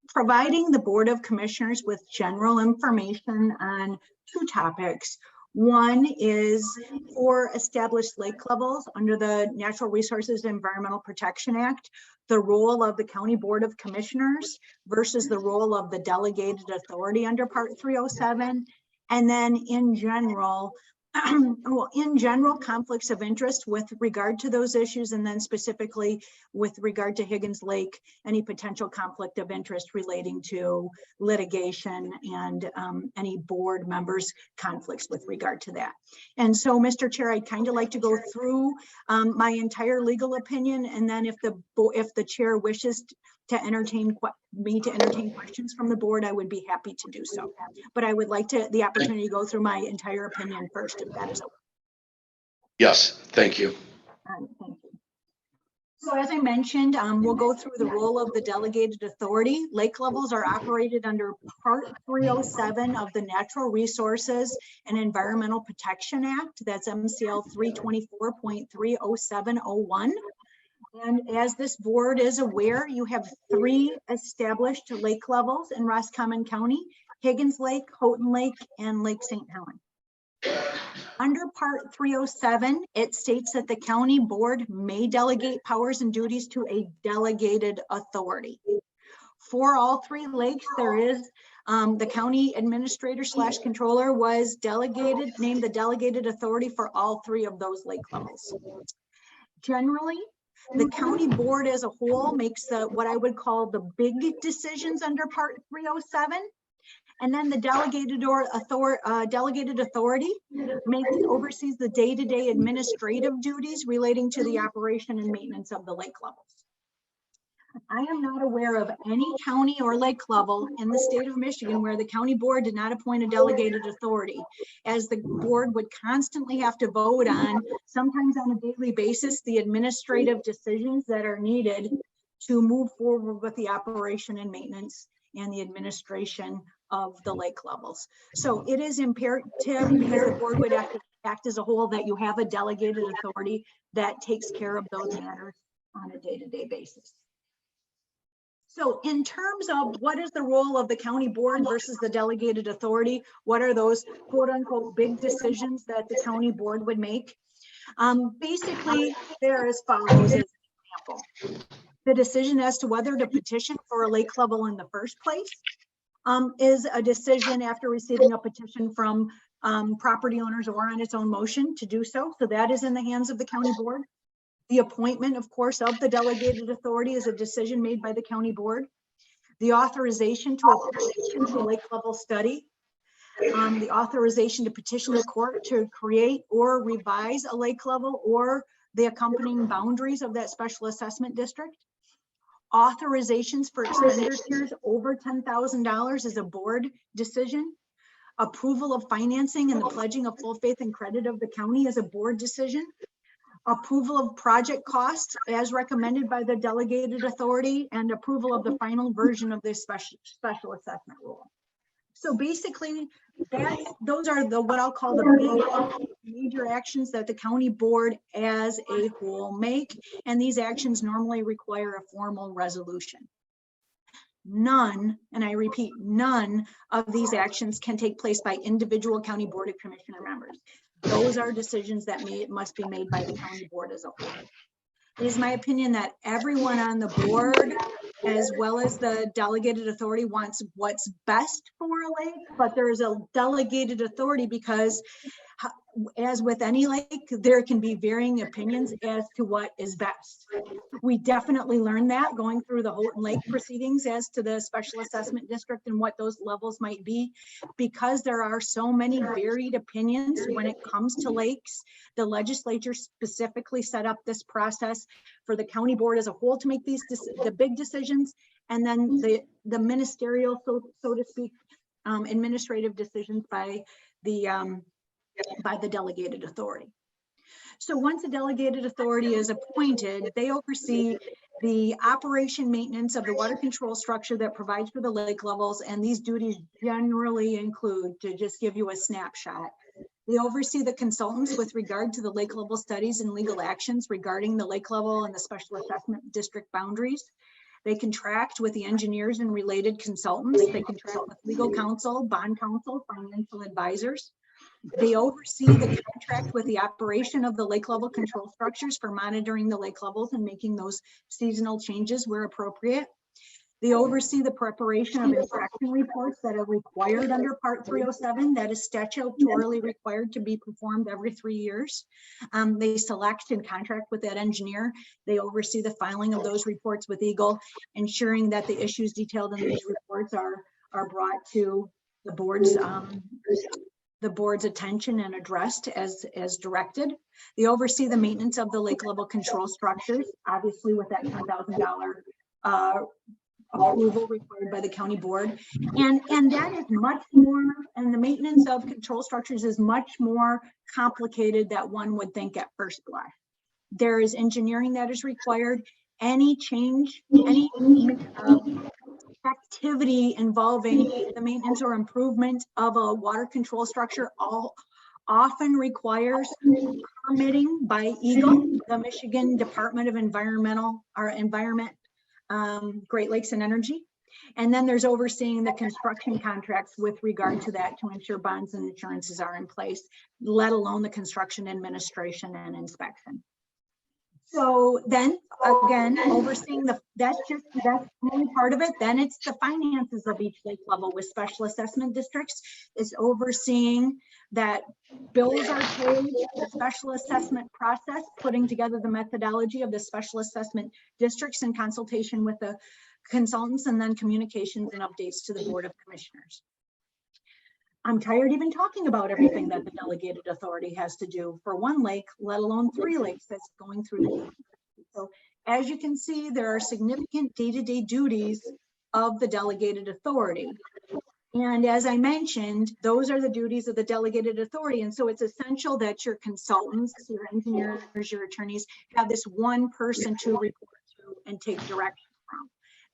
providing the Board of Commissioners with general information on two topics. One is for established lake levels under the Natural Resources and Environmental Protection Act, the role of the County Board of Commissioners versus the role of the delegated authority under Part 307. And then in general, conflicts of interest with regard to those issues, and then specifically with regard to Higgins Lake, any potential conflict of interest relating to litigation and any board members' conflicts with regard to that. And so, Mr. Chair, I'd kind of like to go through my entire legal opinion, and then if the chair wishes to entertain questions from the board, I would be happy to do so. But I would like the opportunity to go through my entire opinion first, if that is okay. Yes, thank you. Thank you. So as I mentioned, we'll go through the role of the delegated authority. Lake levels are operated under Part 307 of the Natural Resources and Environmental Protection Act. That's MCL 324.30701. And as this board is aware, you have three established lake levels in Roscommon County: Higgins Lake, Houghton Lake, and Lake St. Helen. Under Part 307, it states that the county board may delegate powers and duties to a delegated authority. For all three lakes, there is the county administrator / controller was named the delegated authority for all three of those lake levels. Generally, the county board as a whole makes what I would call the big decisions under Part 307. And then the delegated authority oversees the day-to-day administrative duties relating to the operation and maintenance of the lake levels. I am not aware of any county or lake level in the state of Michigan where the county board did not appoint a delegated authority, as the board would constantly have to vote on, sometimes on a daily basis, the administrative decisions that are needed to move forward with the operation and maintenance and the administration of the lake levels. So it is imperative, because the board would have to act as a whole, that you have a delegated authority that takes care of those matters on a day-to-day basis. So in terms of what is the role of the county board versus the delegated authority, what are those quote unquote big decisions that the county board would make? Basically, they're as follows as an example. The decision as to whether to petition for a lake level in the first place is a decision after receiving a petition from property owners or on its own motion to do so. So that is in the hands of the county board. The appointment, of course, of the delegated authority is a decision made by the county board. The authorization to a lake level study, the authorization to petition the court to create or revise a lake level or the accompanying boundaries of that special assessment district. Authorizations for expenditures over $10,000 is a board decision. Approval of financing and the pledging of full faith and credit of the county is a board decision. Approval of project costs as recommended by the delegated authority, and approval of the final version of this special assessment rule. So basically, those are what I'll call the big major actions that the county board as a whole make, and these actions normally require a formal resolution. None, and I repeat, none of these actions can take place by individual county board of commissioner members. Those are decisions that must be made by the county board as a whole. It is my opinion that everyone on the board, as well as the delegated authority, wants what's best for a lake, but there is a delegated authority because, as with any lake, there can be varying opinions as to what is best. We definitely learned that going through the Houghton Lake proceedings as to the special assessment district and what those levels might be. Because there are so many varied opinions when it comes to lakes, the legislature specifically set up this process for the county board as a whole to make these the big decisions, and then the ministerial, so to speak, administrative decisions by the delegated authority. So once a delegated authority is appointed, they oversee the operation maintenance of the water control structure that provides for the lake levels, and these duties generally include, to just give you a snapshot, they oversee the consultants with regard to the lake level studies and legal actions regarding the lake level and the special assessment district boundaries. They contract with the engineers and related consultants. They contract with legal counsel, bond counsel, financial advisors. They oversee the contract with the operation of the lake level control structures for monitoring the lake levels and making those seasonal changes where appropriate. They oversee the preparation of inspection reports that are required under Part 307, that is statutorily required to be performed every 3 years. They select and contract with that engineer. They oversee the filing of those reports with Eagle, ensuring that the issues detailed in these reports are brought to the board's attention and addressed as directed. They oversee the maintenance of the lake level control structures, obviously with that $10,000 approval required by the county board. And that is much more, and the maintenance of control structures is much more complicated than one would think at first blush. There is engineering that is required. Any change, any activity involving the maintenance or improvement of a water control structure often requires permitting by Eagle, the Michigan Department of Environment, Great Lakes and Energy. And then there's overseeing the construction contracts with regard to that to ensure bonds and insurances are in place, let alone the construction administration and inspection. So then again, overseeing that's only part of it. Then it's the finances of each lake level with special assessment districts. Is overseeing that bills are paid, the special assessment process, putting together the methodology of the special assessment districts in consultation with the consultants, and then communications and updates to the Board of Commissioners. I'm tired even talking about everything that the delegated authority has to do for one lake, let alone 3 lakes that's going through the. So as you can see, there are significant day-to-day duties of the delegated authority. And as I mentioned, those are the duties of the delegated authority. And so it's essential that your consultants, your engineers, your attorneys have this one person to report to and take direction from.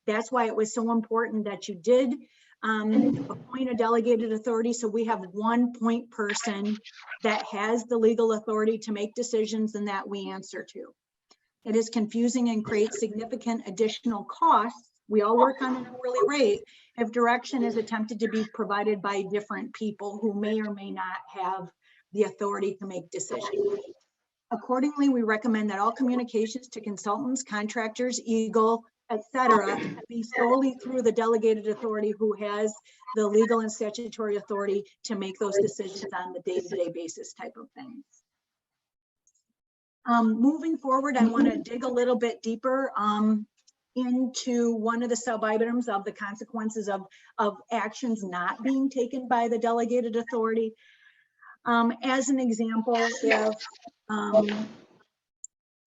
That's why it was so important that you did appoint a delegated authority, so we have one point person that has the legal authority to make decisions and that we answer to. It is confusing and creates significant additional costs. We all work on an hourly rate if direction is attempted to be provided by different people who may or may not have the authority to make decisions. Accordingly, we recommend that all communications to consultants, contractors, Eagle, etc., be solely through the delegated authority who has the legal and statutory authority to make those decisions on the day-to-day basis type of things. Moving forward, I want to dig a little bit deeper into one of the sub-items of the consequences of actions not being taken by the delegated authority. As an example, if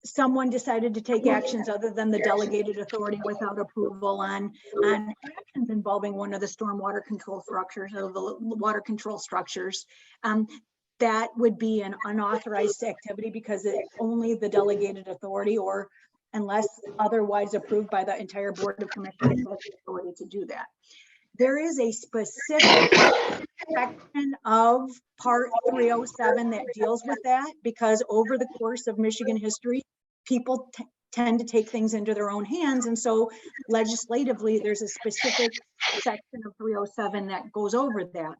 someone decided to take actions other than the delegated authority without approval on actions involving one of the stormwater control structures or the water control structures, that would be an unauthorized activity because only the delegated authority, or unless otherwise approved by the entire Board of Commissioners, has the authority to do that. there is a specific section of Part 307 that deals with that, because over the course of Michigan history, people tend to take things into their own hands. And so legislatively, there's a specific section of 307 that goes over that.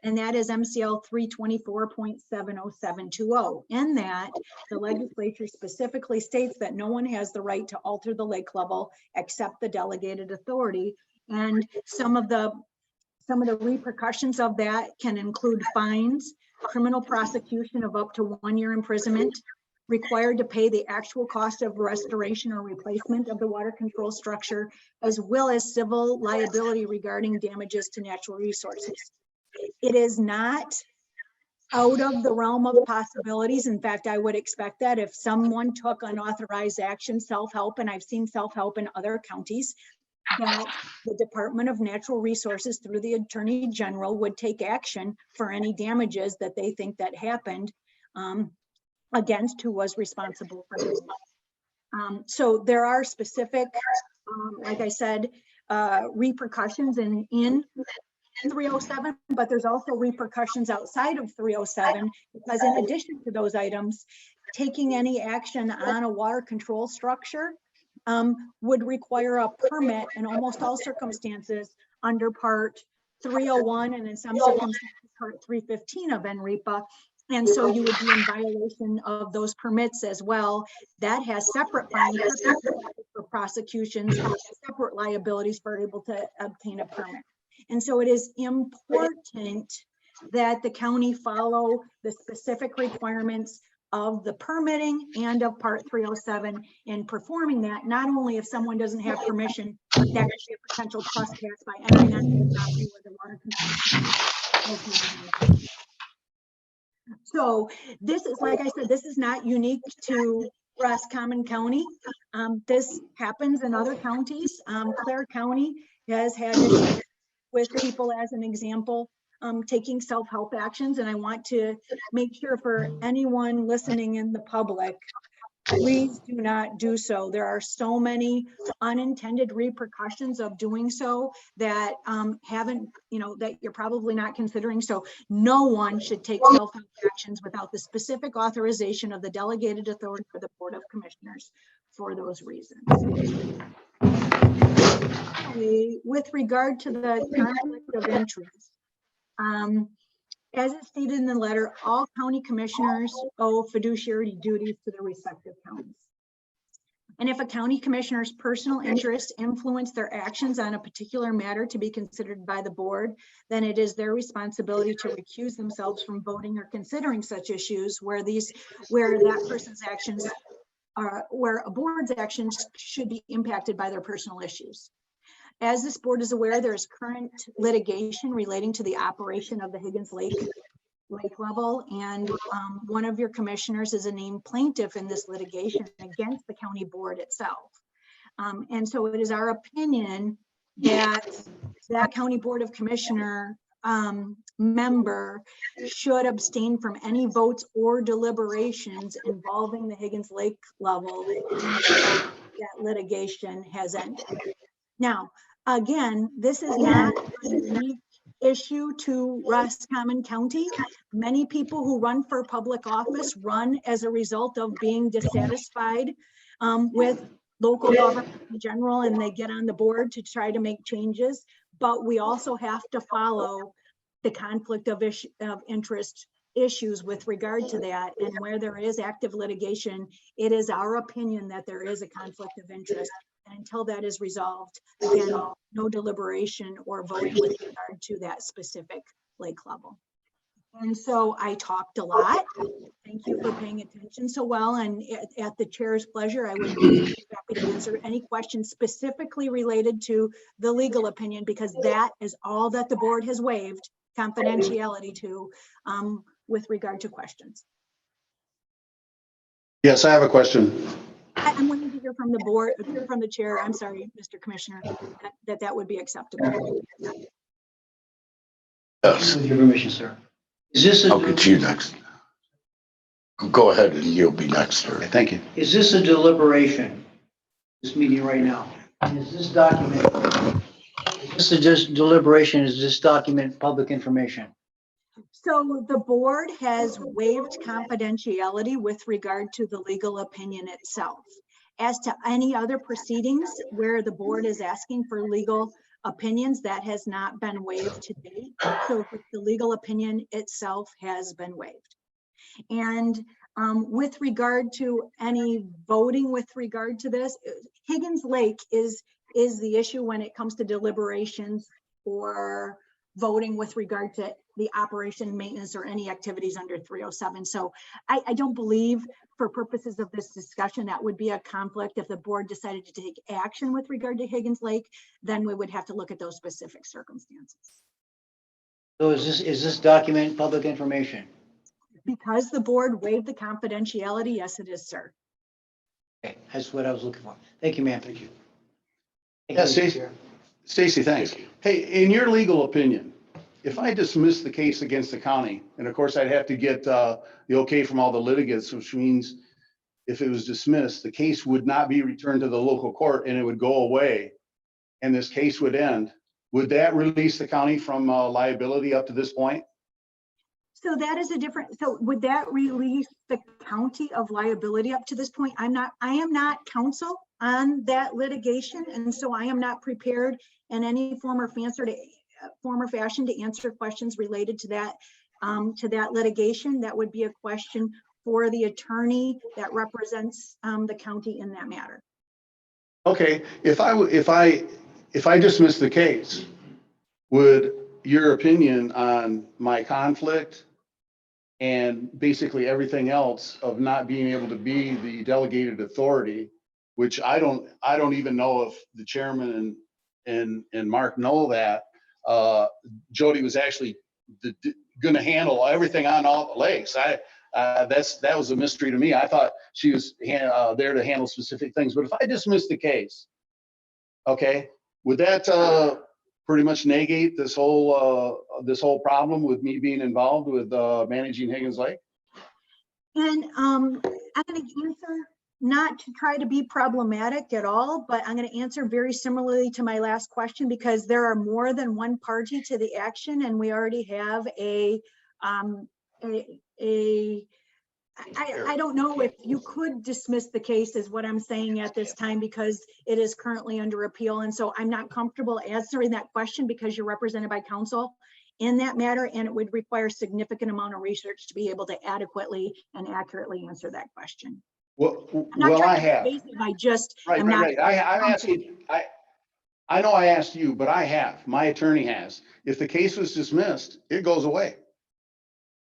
And that is MCL 324.70720. In that, the legislature specifically states that no one has the right to alter the lake level except the delegated authority. And some of the repercussions of that can include fines, criminal prosecution of up to 1 year imprisonment, required to pay the actual cost of restoration or replacement of the water control structure, as well as civil liability regarding damages to natural resources. It is not out of the realm of possibilities. In fact, I would expect that if someone took unauthorized action, self-help, and I've seen self-help in other counties, that the Department of Natural Resources through the Attorney General would take action for any damages that they think that happened against who was responsible for this. So there are specific, like I said, repercussions in 307, but there's also repercussions outside of 307, because in addition to those items, taking any action on a water control structure would require a permit in almost all circumstances under Part 301, and in some circumstances Part 315 of NREPA. And so you would be in violation of those permits as well. That has separate fines for prosecutions, separate liabilities for able to obtain a permit. And so it is important that the county follow the specific requirements of the permitting and of Part 307 in performing that. Not only if someone doesn't have permission, but that could be a potential trespass by entering onto the property where the water control. So this is, like I said, this is not unique to Roscommon County. This happens in other counties. Clare County has had issues with people, as an example, taking self-help actions. And I want to make sure for anyone listening in the public, please do not do so. There are so many unintended repercussions of doing so that that you're probably not considering. So no one should take self-help actions without the specific authorization of the delegated authority for the Board of Commissioners for those reasons. With regard to the conflict of interest, as is stated in the letter, all county commissioners owe fiduciary duties to their respective counties. And if a county commissioner's personal interests influence their actions on a particular matter to be considered by the board, then it is their responsibility to recuse themselves from voting or considering such issues where that person's actions are, where a board's actions should be impacted by their personal issues. As this board is aware, there is current litigation relating to the operation of the Higgins Lake level, and one of your commissioners is a named plaintiff in this litigation against the county board itself. And so it is our opinion that that county board of commissioner member should abstain from any votes or deliberations involving the Higgins Lake level until that litigation has ended. Now, again, this is not a unique issue to Roscommon County. Many people who run for public office run as a result of being dissatisfied with local government in general, and they get on the board to try to make changes. But we also have to follow the conflict of interest issues with regard to that. And where there is active litigation, it is our opinion that there is a conflict of interest. And until that is resolved, again, no deliberation or voting with regard to that specific lake level. And so I talked a lot. Thank you for paying attention so well. And at the chair's pleasure, I would be happy to answer any questions specifically related to the legal opinion, because that is all that the board has waived confidentiality to with regard to questions. Yes, I have a question. I'm waiting to hear from the board, from the chair. I'm sorry, Mr. Commissioner, that would be acceptable. Yes, With your permission, sir. Is this I'll get you next. Go ahead and you'll be next, sir. Okay, thank you. Is this a deliberation? This meeting right now? Is this document, is This is just deliberation, is this document public information? So the board has waived confidentiality with regard to the legal opinion itself. As to any other proceedings where the board is asking for legal opinions, that has not been waived to date. So the legal opinion itself has been waived. And with regard to any voting with regard to this, Higgins Lake is the issue when it comes to deliberations or voting with regard to the operation, maintenance, or any activities under 307. So I don't believe, for purposes of this discussion, that would be a conflict. If the board decided to take action with regard to Higgins Lake, then we would have to look at those specific circumstances. So is this document public information? Because the board waived the confidentiality, yes, it is, sir. Okay, that's what I was looking for. Thank you, ma'am. Thank you. Thank Yeah, you, Mr. Stacy. Chair. Stacy, thanks. Hey, in your legal opinion, if I dismiss the case against the county, and of course I'd have to get the okay from all the litigants, which means if it was dismissed, the case would not be returned to the local court and it would go away and this case would end. Would that release the county from liability up to this point? So that is a different, so would that release the county of liability up to this point? I am not counsel on that litigation. And so I am not prepared in any form or fashion to answer questions related to that litigation. That would be a question for the attorney that represents the county in that matter. Okay, if I dismiss the case, would your opinion on my conflict and basically everything else of not being able to be the delegated authority, which I don't even know if the chairman and Mark know that, Jody was actually going to handle everything on all the lakes. That was a mystery to me. I thought she was there to handle specific things. But if I dismiss the case, okay, would that pretty much negate this whole problem with me being involved with managing Higgins Lake? And I'm going to answer, not to try to be problematic at all, but I'm going to answer very similarly to my last question, because there are more than one party to the action, and we already have I don't know if you could dismiss the case is what I'm saying at this time, because it is currently under appeal. And so I'm not comfortable answering that question because you're represented by counsel in that matter, and it would require significant amount of research to be able to adequately and accurately answer that question. Well, I I have. I just Right. I'm asking. I know I asked you, but I have. My attorney has. If the case was dismissed, it goes away.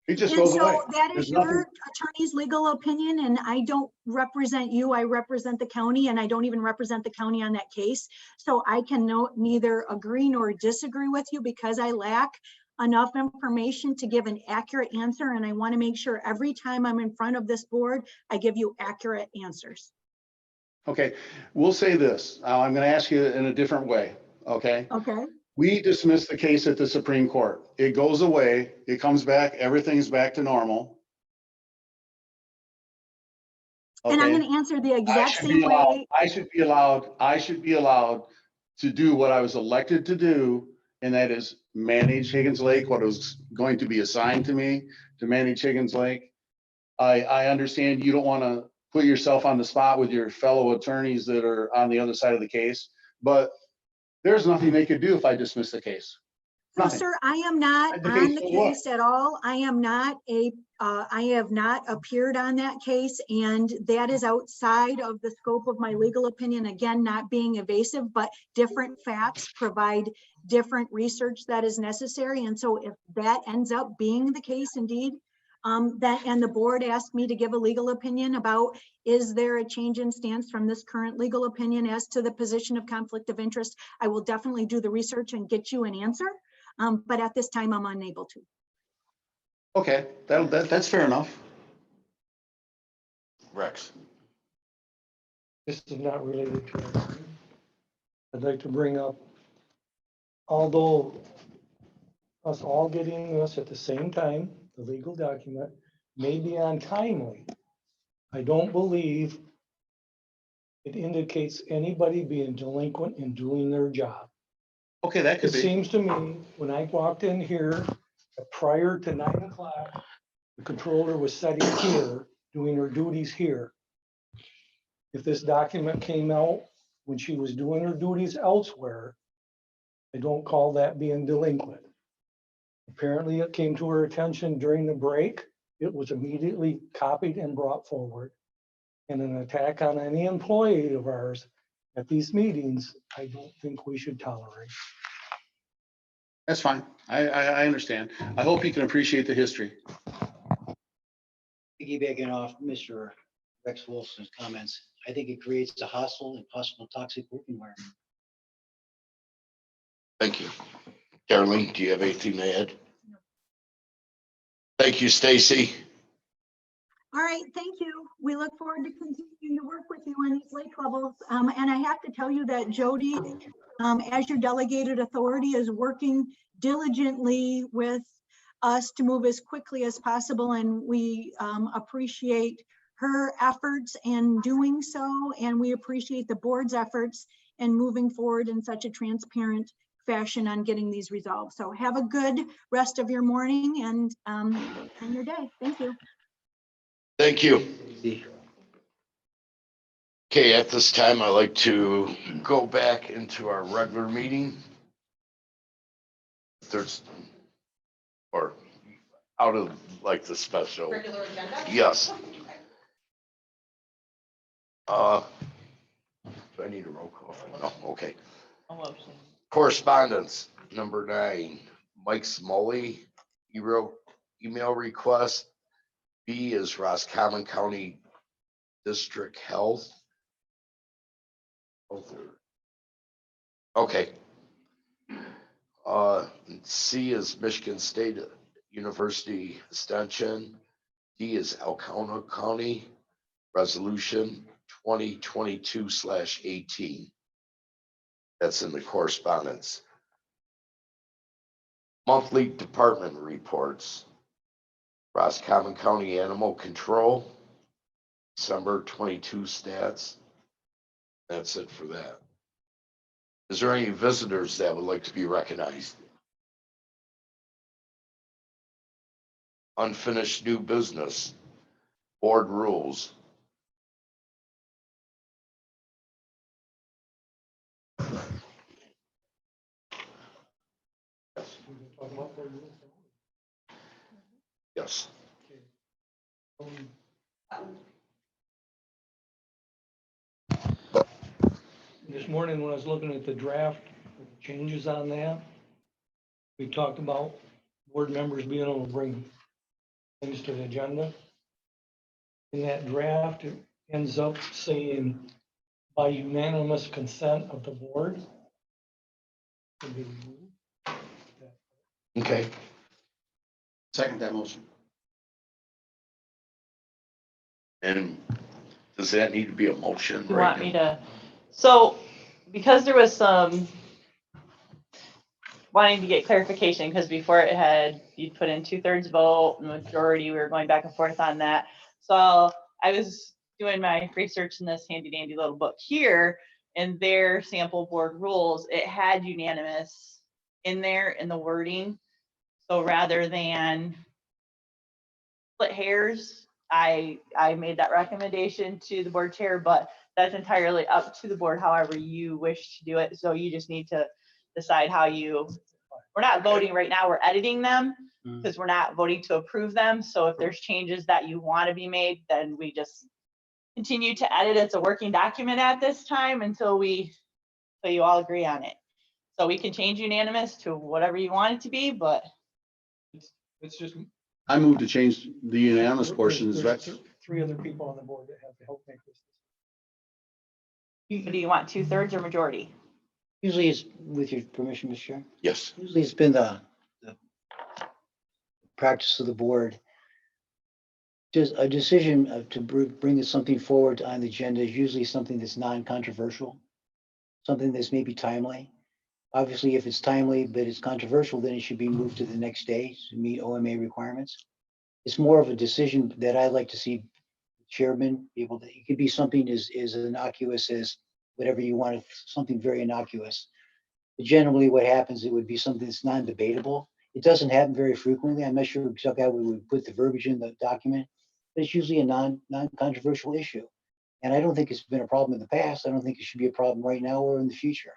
It just goes away. So that is your attorney's legal opinion, and I don't represent you. I represent the county, and I don't even represent the county on that case. So I can neither agree nor disagree with you because I lack enough information to give an accurate answer. And I want to make sure every time I'm in front of this board, I give you accurate answers. Okay, we'll say this. I'm going to ask you in a different way. Okay. Okay. We dismiss the case at the Supreme Court. It goes away. It comes back. Everything's back to normal. Okay. And I'm going to answer the exact same way. I should be allowed to do what I was elected to do, and that is manage Higgins Lake, what was going to be assigned to me to manage Higgins Lake. I understand you don't want to put yourself on the spot with your fellow attorneys that are on the other side of the case, but there's nothing they could do if I dismiss the case. So, Nothing. sir, I am not on the case at all. I am not I have not appeared on that case, and that is outside of the scope of my legal opinion. Again, not being evasive, but different facts provide different research that is necessary. And so if that ends up being the case, indeed, and the board asked me to give a legal opinion about, is there a change in stance from this current legal opinion as to the position of conflict of interest? I will definitely do the research and get you an answer. But at this time, I'm unable to. Okay, that's fair enough. Rex. This is not related to it. I'd like to bring up, although us all getting this at the same time, the legal document may be untimely, I don't believe it indicates anybody being delinquent in doing their job. Okay, that It could be. seems to me, when I walked in here, prior to 9 o'clock, the controller was sitting here, doing her duties here. If this document came out when she was doing her duties elsewhere, I don't call that being delinquent. Apparently, it came to her attention during the break. It was immediately copied and brought forward. And an attack on any employee of ours at these meetings, I don't think we should tolerate. That's fine. I understand. I hope you can appreciate the history. Piggybacking off Mr. Rex Wilson's comments, I think it creates a hostile and possible toxic work environment. Thank you. Darlene, do you have anything to add? Thank you, Stacy. All right, thank you. We look forward to continuing to work with you on these lake levels. And I have to tell you that Jody, as your delegated authority, is working diligently with us to move as quickly as possible. And we appreciate her efforts in doing so. And we appreciate the board's efforts in moving forward in such a transparent fashion on getting these resolved. So have a good rest of your morning and your day. Thank you. Thank you. Okay, at this time, I'd like to go back into our regular meeting. There's, or out of like the special. Regular agenda? Yes. Do I need a roll call? No, okay. Correspondence, number 9, Mike Smalley, email request. B is Roscommon County District Health. Okay. C is Michigan State University Extension. D is Alcona County Resolution 2022/18. That's in the correspondence. Monthly department reports. Roscommon County Animal Control, December 22 stats. That's it for that. Is there any visitors that would like to be recognized? Unfinished new business, board rules. Yes. This morning, when I was looking at the draft, changes on that, we talked about board members being able to bring things to the agenda. In that draft, it ends up saying by unanimous consent of the board. Okay. Second that motion. And does that need to be a motion? You right want me now? to, so because there was some wanting to get clarification, because before it had, you'd put in 2/3 vote, majority, we were going back and forth on that. So I was doing my research in this handy dandy little book here, and their sample board rules, it had unanimous in there in the wording. So rather than split hairs, I made that recommendation to the board chair, but that's entirely up to the board, however you wish to do it. So you just need to decide how you, we're not voting right now, we're editing them because we're not voting to approve them. So if there's changes that you want to be made, then we just continue to edit. It's a working document at this time until so you all agree on it. So we can change unanimous to whatever you want it to be, but It's just. I moved to change the unanimous portions. There's That's 3 other people on the board that have to help make this. do you want 2/3 or majority? Usually it's, with your permission, Mr. Chair, Yes. usually it's been the practice of the board. Just a decision to bring something forward on the agenda is usually something that's non-controversial, something that's maybe timely. Obviously, if it's timely, but it's controversial, then it should be moved to the next day to meet OMA requirements. It's more of a decision that I like to see chairman be able to, it could be something as innocuous as whatever you want, something very innocuous. Generally, what happens, it would be something that's non-debatable. It doesn't happen very frequently. I'm not sure exactly how we would put the verbiage in the document, but it's usually a non-controversial issue. And I don't think it's been a problem in the past. I don't think it should be a problem right now or in the future.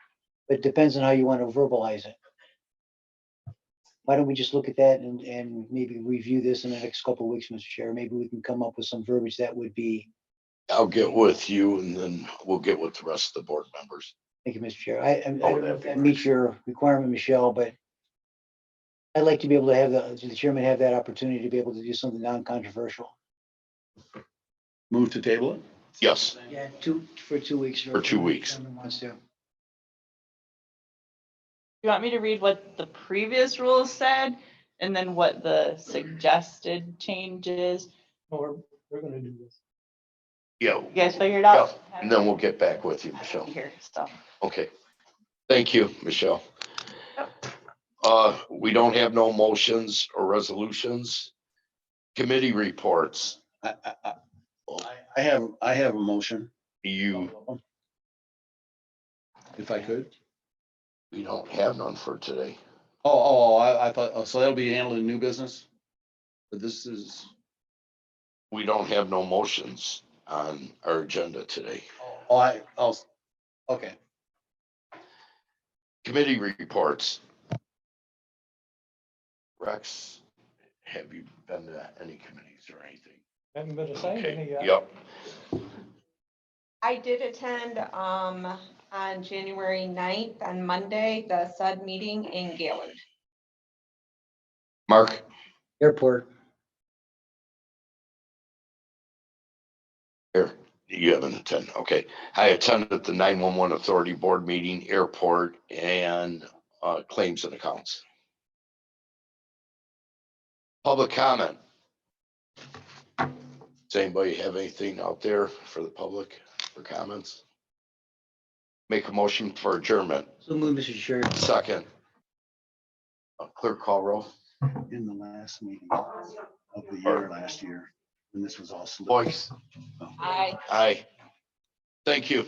But it depends on how you want to verbalize it. Why don't we just look at that and maybe review this in the next couple of weeks, Mr. Chair? Maybe we can come up with some verbiage that would be. I'll get with you and then we'll get with the rest of the board members. Thank you, Mr. Chair. I don't know that'd if be that meets your requirement, Michelle, but I'd like to be able to have the chairman have that opportunity to be able to do something non-controversial. Move to table it? Yes, Yeah, for 2 weeks. For 2 weeks. Chairman wants to. You want me to read what the previous rules said and then what the suggested change is? Or we're gonna do this. yeah, You guys figured out? and then we'll get back with you, Michelle. Here, so. Okay. Thank you, Michelle. Yep. We don't have no motions or resolutions. Committee reports. I have a motion, You, if I could. we don't have none for today. I thought, so that'll be handled in new business? But this is, We don't have no motions on our agenda today. okay. Committee reports. Rex, have you been to any committees or anything? Haven't been assigned any Okay, yet. yep. I did attend on January 9th on Monday, the SUD meeting in Gaylord. Mark, Airport. here, you haven't attended, okay. I attended the 911 Authority Board meeting, airport, and claims and accounts. Public comment. Does anybody have anything out there for the public for comments? Make a motion for adjournment. So move, Mr. Chair. Second. Clerk call roll. In the last meeting of the year last year, when this was all. Voice. Aye. Aye. Thank you.